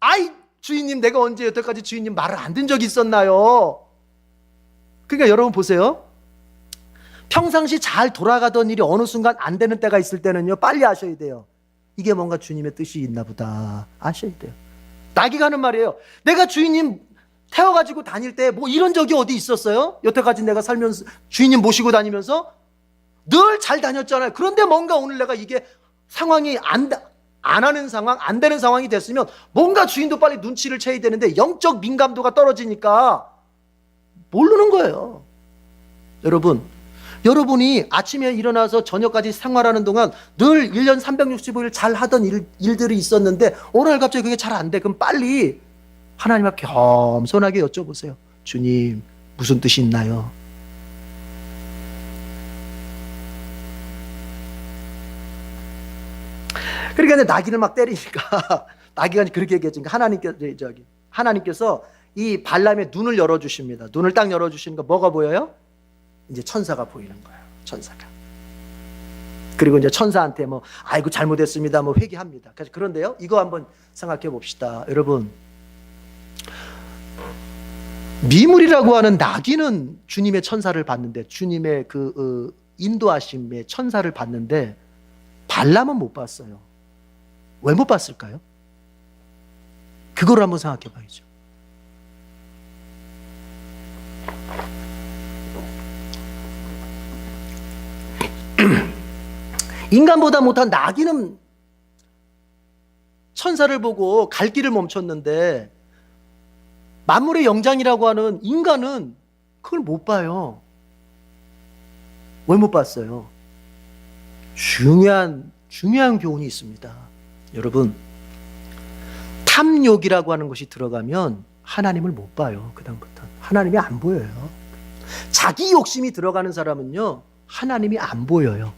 아이 주인님, 내가 언제 여태까지 주인님 말을 안 듣는 적이 있었나요? 그러니까 여러분 보세요. 평상시 잘 돌아가던 일이 어느 순간 안 되는 때가 있을 때는요 빨리 아셔야 돼요. 이게 뭔가 주님의 뜻이 있나 보다 아셔야 돼요. 나귀가 하는 말이에요. 내가 주인님 태워가지고 다닐 때 뭐 이런 적이 어디 있었어요? 여태까지 내가 살면서 주인님 모시고 다니면서 늘 잘 다녔잖아요. 그런데 뭔가 오늘 내가 이게 상황이 안 하는 상황, 안 되는 상황이 됐으면 뭔가 주인도 빨리 눈치를 채야 되는데 영적 민감도가 떨어지니까 모르는 거예요. 여러분이 아침에 일어나서 저녁까지 생활하는 동안 늘 1년 365일 잘 하던 일들이 있었는데 오늘 갑자기 그게 잘 안 돼. 그럼 빨리 하나님 앞에 겸손하게 여쭤보세요. 주님, 무슨 뜻이 있나요? 그러니까 나귀를 막 때리니까 나귀가 그렇게 얘기했으니까 하나님께서 이 발람의 눈을 열어주십니다. 눈을 딱 열어주시니까 뭐가 보여요? 이제 천사가 보이는 거예요. 천사가. 그리고 이제 천사한테 뭐 아이고 잘못했습니다 뭐 회개합니다. 그런데요, 이거 한번 생각해 봅시다. 여러분, 미물이라고 하는 나귀는 주님의 천사를 봤는데, 주님의 그 인도하심의 천사를 봤는데 발람은 못 봤어요. 왜 못 봤을까요? 그걸 한번 생각해 봐야죠. 인간보다 못한 나귀는 천사를 보고 갈 길을 멈췄는데 만물의 영장이라고 하는 인간은 그걸 못 봐요. 왜 못 봤어요? 중요한 교훈이 있습니다. 여러분, 탐욕이라고 하는 것이 들어가면 하나님을 못 봐요. 그다음부터는 하나님이 안 보여요. 자기 욕심이 들어가는 사람은요, 하나님이 안 보여요.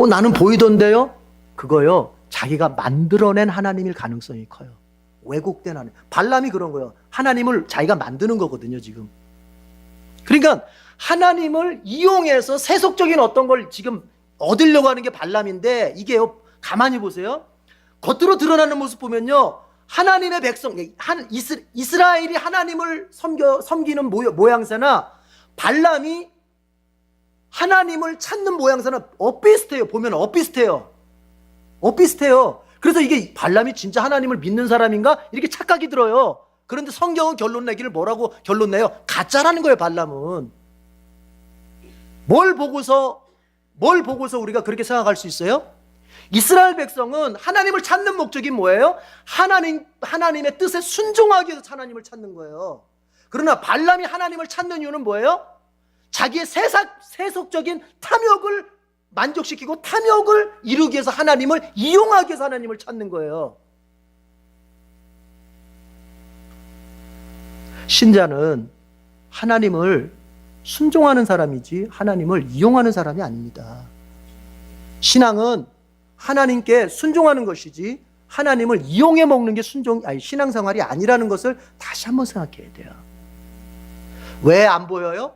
나는 보이던데요? 그거요, 자기가 만들어낸 하나님일 가능성이 커요. 왜곡된 하나님. 발람이 그런 거예요. 하나님을 자기가 만드는 거거든요, 지금. 그러니까 하나님을 이용해서 세속적인 어떤 걸 지금 얻으려고 하는 게 발람인데, 이게요, 가만히 보세요. 겉으로 드러나는 모습 보면요, 하나님의 백성, 이스라엘이 하나님을 섬기는 모양새나 발람이 하나님을 찾는 모양새는 엇비슷해요. 보면 엇비슷해요. 그래서 이게 발람이 진짜 하나님을 믿는 사람인가? 이렇게 착각이 들어요. 그런데 성경은 결론 내기를 뭐라고 결론 내요? 가짜라는 거예요, 발람은. 뭘 보고서 우리가 그렇게 생각할 수 있어요? 이스라엘 백성은 하나님을 찾는 목적이 뭐예요? 하나님의 뜻에 순종하기 위해서 하나님을 찾는 거예요. 그러나 발람이 하나님을 찾는 이유는 뭐예요? 자기의 세속적인 탐욕을 만족시키고 탐욕을 이루기 위해서 하나님을 이용하기 위해서 하나님을 찾는 거예요. 신자는 하나님을 순종하는 사람이지 하나님을 이용하는 사람이 아닙니다. 신앙은 하나님께 순종하는 것이지 하나님을 이용해 먹는 게 신앙생활이 아니라는 것을 다시 한번 생각해야 돼요. 왜 안 보여요?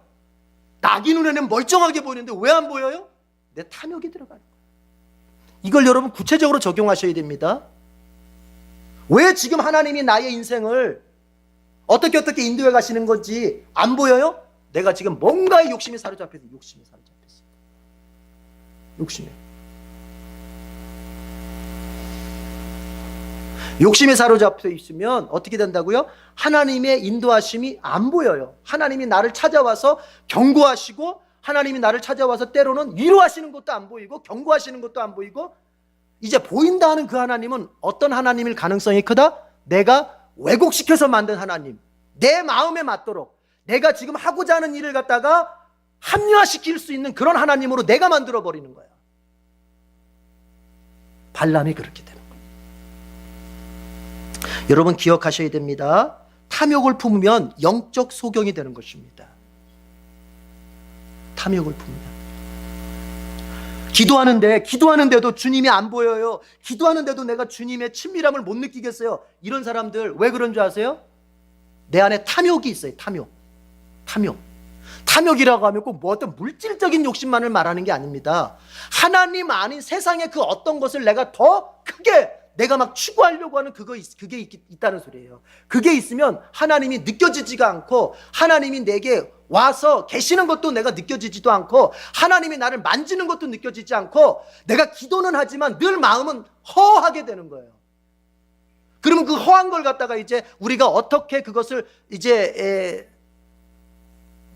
나귀 눈에는 멀쩡하게 보이는데 왜 안 보여요? 내 탐욕이 들어가는 거예요. 이걸 여러분 구체적으로 적용하셔야 됩니다. 왜 지금 하나님이 나의 인생을 어떻게 인도해 가시는 건지 안 보여요? 내가 지금 뭔가의 욕심에 사로잡혀서 욕심에 사로잡혀 있으면 어떻게 된다고요? 하나님의 인도하심이 안 보여요. 하나님이 나를 찾아와서 경고하시고, 하나님이 나를 찾아와서 때로는 위로하시는 것도 안 보이고, 경고하시는 것도 안 보이고, 이제 보인다 하는 그 하나님은 어떤 하나님일 가능성이 크다? 내가 왜곡시켜서 만든 하나님, 내 마음에 맞도록 내가 지금 하고자 하는 일을 갖다가 합리화시킬 수 있는 그런 하나님으로 내가 만들어버리는 거야. 발람이 그렇게 되는 거예요. 여러분 기억하셔야 됩니다. 탐욕을 품으면 영적 소경이 되는 것입니다. 탐욕을 품으면. 기도하는데도 주님이 안 보여요. 기도하는데도 내가 주님의 친밀함을 못 느끼겠어요. 이런 사람들 왜 그런 줄 아세요? 내 안에 탐욕이 있어요. 탐욕이라고 하면 꼭 뭐 어떤 물질적인 욕심만을 말하는 게 아닙니다. 하나님 아닌 세상의 그 어떤 것을 내가 더 크게 내가 막 추구하려고 하는 그게 있다는 소리예요. 그게 있으면 하나님이 느껴지지가 않고, 하나님이 내게 와서 계시는 것도 내가 느껴지지도 않고, 하나님이 나를 만지는 것도 느껴지지 않고, 내가 기도는 하지만 늘 마음은 허하게 되는 거예요. 그러면 그 허한 걸 갖다가 이제 우리가 어떻게 그것을 이제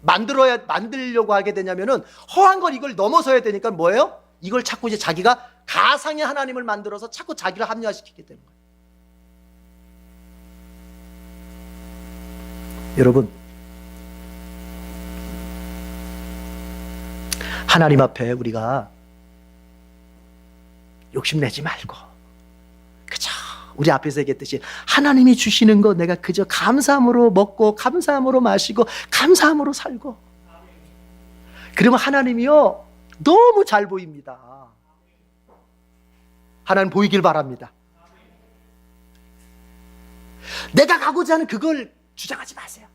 만들려고 하게 되냐면은 허한 걸 이걸 넘어서야 되니까 뭐예요? 이걸 자꾸 이제 자기가 가상의 하나님을 만들어서 자꾸 자기를 합리화시키게 되는 거예요. 여러분, 하나님 앞에 우리가 욕심내지 말고 그저 우리 앞에서 얘기했듯이 하나님이 주시는 거 내가 그저 감사함으로 먹고 감사함으로 마시고 감사함으로 살고, 그러면 하나님이요 너무 잘 보입니다. 하나님 보이길 바랍니다. 내가 가고자 하는 그걸 주장하지 마세요.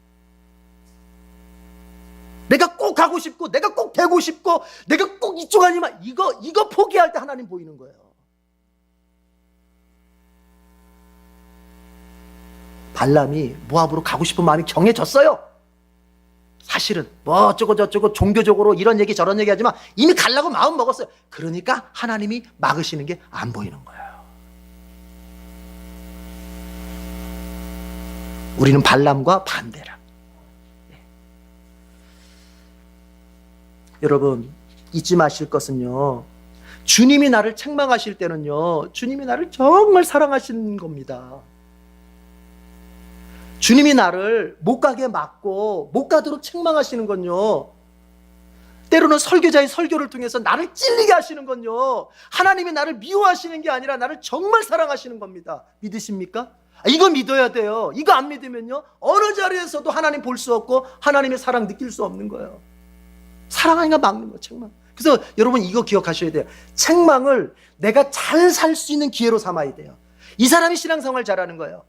내가 꼭 가고 싶고 내가 꼭 되고 싶고 내가 꼭 이쪽 아니면 이거 포기할 때 하나님 보이는 거예요. 발람이 모압으로 가고 싶은 마음이 정해졌어요. 사실은 뭐 어쩌고 저쩌고 종교적으로 이런 얘기 저런 얘기 하지만 이미 가려고 마음 먹었어요. 그러니까 하나님이 막으시는 게 안 보이는 거예요. 우리는 발람과 반대라. 여러분 잊지 마실 것은요, 주님이 나를 책망하실 때는요 주님이 나를 정말 사랑하신 겁니다. 주님이 나를 못 가게 막고 못 가도록 책망하시는 건요, 때로는 설교자의 설교를 통해서 나를 찔리게 하시는 건요, 하나님이 나를 미워하시는 게 아니라 나를 정말 사랑하시는 겁니다. 믿으십니까? 이거 믿어야 돼요. 이거 안 믿으면요 어느 자리에서도 하나님 볼 수 없고 하나님의 사랑 느낄 수 없는 거예요. 사랑하니까 막는 거예요, 책망. 그래서 여러분 이거 기억하셔야 돼요. 책망을 내가 잘 살 수 있는 기회로 삼아야 돼요. 이 사람이 신앙생활 잘하는 거예요.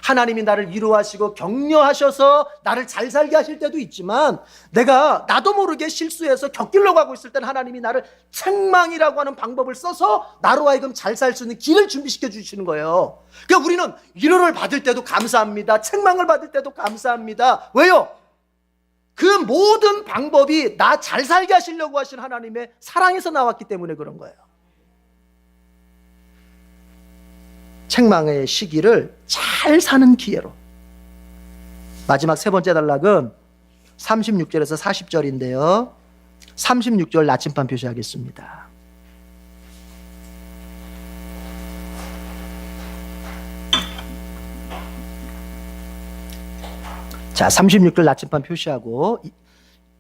하나님이 나를 위로하시고 격려하셔서 나를 잘 살게 하실 때도 있지만, 내가 나도 모르게 실수해서 격기려고 하고 있을 때는 하나님이 나를 책망이라고 하는 방법을 써서 나로 하여금 잘 살 수 있는 길을 준비시켜 주시는 거예요. 그러니까 우리는 위로를 받을 때도 감사합니다. 책망을 받을 때도 감사합니다. 왜요? 그 모든 방법이 나 잘 살게 하시려고 하신 하나님의 사랑에서 나왔기 때문에 그런 거예요. 책망의 시기를 잘 사는 기회로. 마지막 세 번째 단락은 36절에서 40절인데요 36절 나침반 표시하겠습니다. 자, 36절 나침반 표시하고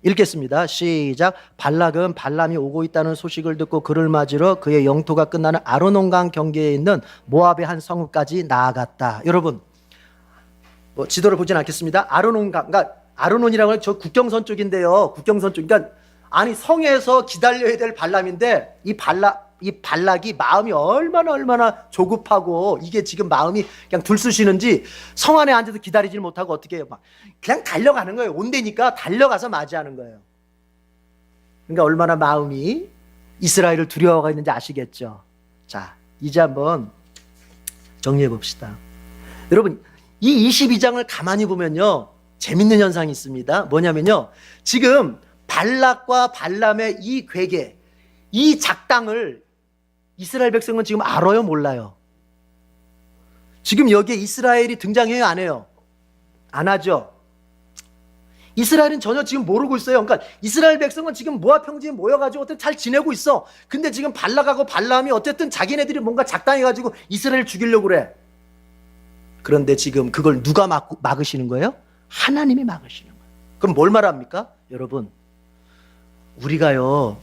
읽겠습니다. 시작. 발락은 발람이 오고 있다는 소식을 듣고 그를 맞으러 그의 영토가 끝나는 아르논강 경계에 있는 모압의 한 성읍까지 나아갔다. 여러분, 뭐 지도를 보진 않겠습니다. 아르논강, 그러니까 아르논이라고 하는 저 국경선 쪽인데요. 국경선 쪽, 그러니까 아니 성에서 기다려야 될 발람인데 이 발락이 마음이 얼마나 조급하고 이게 지금 마음이 그냥 들쑤시는지 성 안에 앉아서 기다리질 못하고 어떻게 해요? 막 그냥 달려가는 거예요. 온대니까 달려가서 맞이하는 거예요. 그러니까 얼마나 마음이 이스라엘을 두려워가 있는지 아시겠죠? 자, 이제 한번 정리해 봅시다. 여러분, 이 22장을 가만히 보면요 재밌는 현상이 있습니다. 뭐냐면요, 지금 발락과 발람의 이 괴계, 이 작당을 이스라엘 백성은 지금 알아요, 몰라요? 지금 여기에 이스라엘이 등장해요, 안 해요? 안 하죠? 이스라엘은 전혀 지금 모르고 있어요. 그러니까 이스라엘 백성은 지금 모압 평지에 모여가지고 어떻게 잘 지내고 있어. 근데 지금 발락하고 발람이 어쨌든 자기네들이 뭔가 작당해가지고 이스라엘을 죽이려고 그래. 그런데 지금 그걸 누가 막으시는 거예요? 하나님이 막으시는 거예요. 그럼 뭘 말합니까? 여러분, 우리가요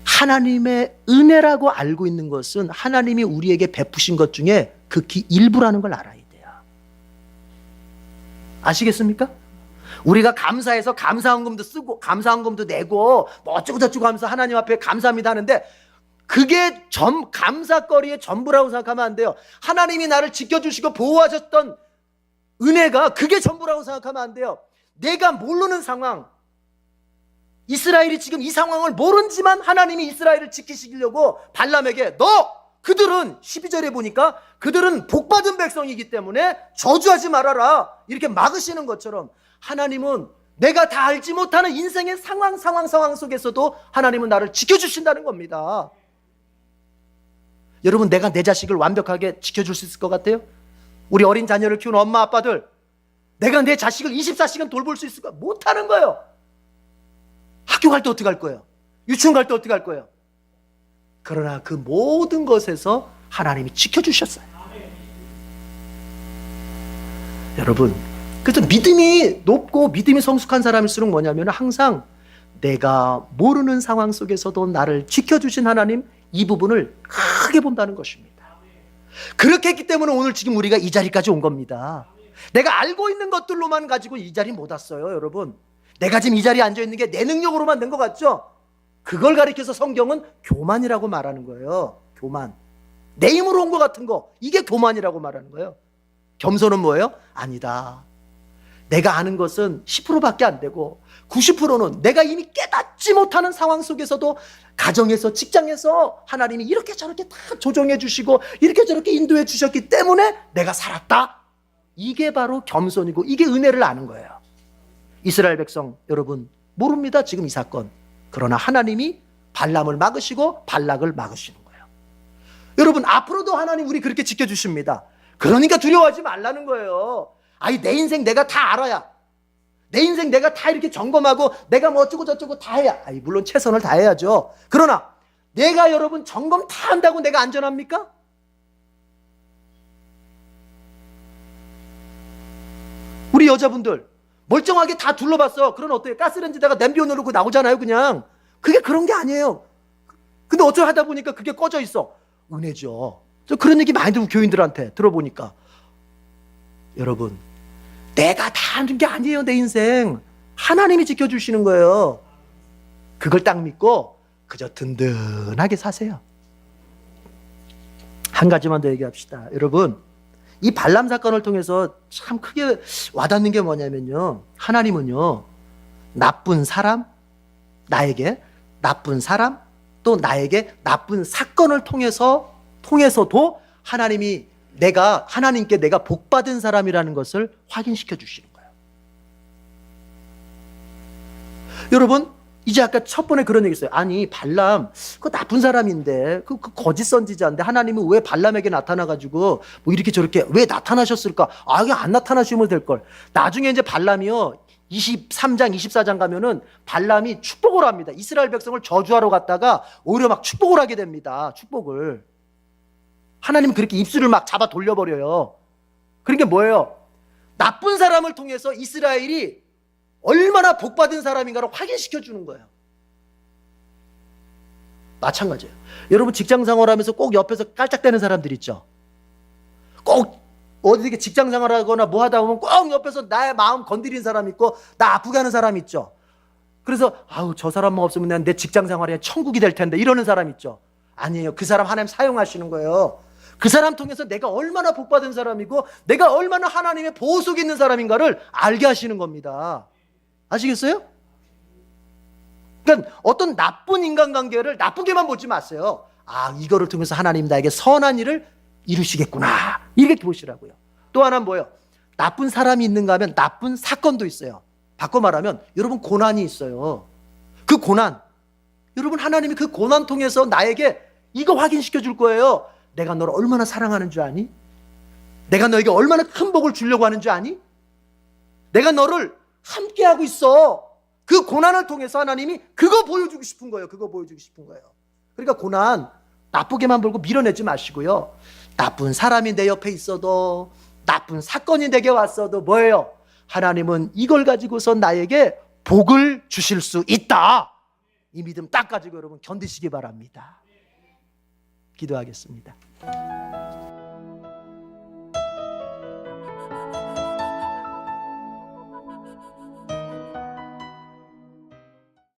하나님의 은혜라고 알고 있는 것은 하나님이 우리에게 베푸신 것 중에 극히 일부라는 걸 알아야 돼요. 아시겠습니까? 우리가 감사해서 감사헌금도 쓰고 감사헌금도 내고 뭐 어쩌고 저쩌고 하면서 하나님 앞에 감사합니다 하는데 그게 감사거리의 전부라고 생각하면 안 돼요. 하나님이 나를 지켜주시고 보호하셨던 은혜가 그게 전부라고 생각하면 안 돼요. 내가 모르는 상황, 이스라엘이 지금 이 상황을 모르지만 하나님이 이스라엘을 지키시려고 발람에게 그들은 12절에 보니까 그들은 복받은 백성이기 때문에 저주하지 말아라 이렇게 막으시는 것처럼 하나님은 내가 다 알지 못하는 인생의 상황 속에서도 하나님은 나를 지켜주신다는 겁니다. 여러분, 내가 내 자식을 완벽하게 지켜줄 수 있을 것 같아요? 우리 어린 자녀를 키우는 엄마 아빠들, 내가 내 자식을 24시간 돌볼 수 있을까? 못하는 거예요. 학교 갈 때 어떻게 할 거예요? 유치원 갈 때 어떻게 할 거예요? 그러나 그 모든 것에서 하나님이 지켜주셨어요. 여러분, 그래서 믿음이 높고 믿음이 성숙한 사람일수록 뭐냐면 항상 내가 모르는 상황 속에서도 나를 지켜주신 하나님, 이 부분을 크게 본다는 것입니다. 그렇게 했기 때문에 오늘 지금 우리가 이 자리까지 온 겁니다. 내가 알고 있는 것들로만 가지고 이 자리 못 왔어요, 여러분. 내가 지금 이 자리에 앉아있는 게 내 능력으로만 된 것 같죠? 그걸 가리켜서 성경은 교만이라고 말하는 거예요. 교만. 내 힘으로 온 것 같은 거, 이게 교만이라고 말하는 거예요. 겸손은 뭐예요? 아니다. 내가 아는 것은 10%밖에 안 되고 90%는 내가 이미 깨닫지 못하는 상황 속에서도 가정에서, 직장에서 하나님이 이렇게 저렇게 다 조정해 주시고 이렇게 저렇게 인도해 주셨기 때문에 내가 살았다. 이게 바로 겸손이고 이게 은혜를 아는 거예요. 이스라엘 백성 여러분 모릅니다, 지금 이 사건. 그러나 하나님이 발람을 막으시고 발락을 막으시는 거예요. 여러분, 앞으로도 하나님 우리 그렇게 지켜주십니다. 그러니까 두려워하지 말라는 거예요. 아니, 내 인생 내가 다 알아야, 내 인생 내가 다 이렇게 점검하고 내가 뭐 어쩌고 저쩌고 다 해야, 아니, 물론 최선을 다해야죠. 그러나 내가 여러분 점검 다 한다고 내가 안전합니까? 우리 여자분들 멀쩡하게 다 둘러봤어. 그럼 어때요? 가스레인지다가 냄비 넣고 나오잖아요, 그냥. 그게 그런 게 아니에요. 근데 어쩌다 하다 보니까 그게 꺼져 있어. 은혜죠. 저 그런 얘기 많이 들고 교인들한테 들어보니까. 여러분, 내가 다 하는 게 아니에요, 내 인생. 하나님이 지켜주시는 거예요. 그걸 딱 믿고 그저 든든하게 사세요. 한 가지만 더 얘기합시다. 여러분, 이 발람 사건을 통해서 참 크게 와닿는 게 뭐냐면요, 하나님은요, 나쁜 사람, 나에게 나쁜 사람, 또 나에게 나쁜 사건을 통해서도 하나님이 하나님께 내가 복받은 사람이라는 것을 확인시켜 주시는 거예요. 여러분, 이제 아까 첫 번에 그런 얘기 있어요. 아니, 발람 그거 나쁜 사람인데, 그 거짓 선지자인데 하나님은 왜 발람에게 나타나가지고 뭐 이렇게 저렇게 왜 나타나셨을까? 아, 이게 안 나타나시면 될걸. 나중에 이제 발람이요, 23장 24장 가면은 발람이 축복을 합니다. 이스라엘 백성을 저주하러 갔다가 오히려 막 축복을 하게 됩니다. 축복을. 하나님은 그렇게 입술을 막 잡아 돌려버려요. 그러니까 뭐예요? 나쁜 사람을 통해서 이스라엘이 얼마나 복받은 사람인가를 확인시켜 주는 거예요. 마찬가지예요. 여러분, 직장 생활하면서 꼭 옆에서 깔짝대는 사람들 있죠. 꼭 어디 이렇게 직장 생활하거나 뭐 하다 보면 꼭 옆에서 나의 마음 건드리는 사람 있고 나 아프게 하는 사람 있죠. 그래서 아우, 저 사람만 없으면 난 내 직장 생활이 천국이 될 텐데 이러는 사람 있죠. 아니에요. 그 사람 하나님 사용하시는 거예요. 그 사람 통해서 내가 얼마나 복받은 사람이고 내가 얼마나 하나님의 보호 속에 있는 사람인가를 알게 하시는 겁니다. 아시겠어요? 그러니까 어떤 나쁜 인간관계를 나쁘게만 보지 마세요. 아, 이거를 통해서 하나님 나에게 선한 일을 이루시겠구나, 이렇게 보시라고요. 또 하나는 뭐예요? 나쁜 사람이 있는가 하면 나쁜 사건도 있어요. 바꿔 말하면 여러분, 고난이 있어요. 그 고난, 여러분, 하나님이 그 고난 통해서 나에게 이거 확인시켜 줄 거예요. 내가 너를 얼마나 사랑하는 줄 아니? 내가 너에게 얼마나 큰 복을 주려고 하는 줄 아니? 내가 너를 함께하고 있어. 그 고난을 통해서 하나님이 그거 보여주고 싶은 거예요. 그거 보여주고 싶은 거예요. 그러니까 고난 나쁘게만 보고 밀어내지 마시고요, 나쁜 사람이 내 옆에 있어도, 나쁜 사건이 내게 왔어도 뭐예요? 하나님은 이걸 가지고서 나에게 복을 주실 수 있다. 이 믿음 딱 가지고 여러분 견디시기 바랍니다. 기도하겠습니다.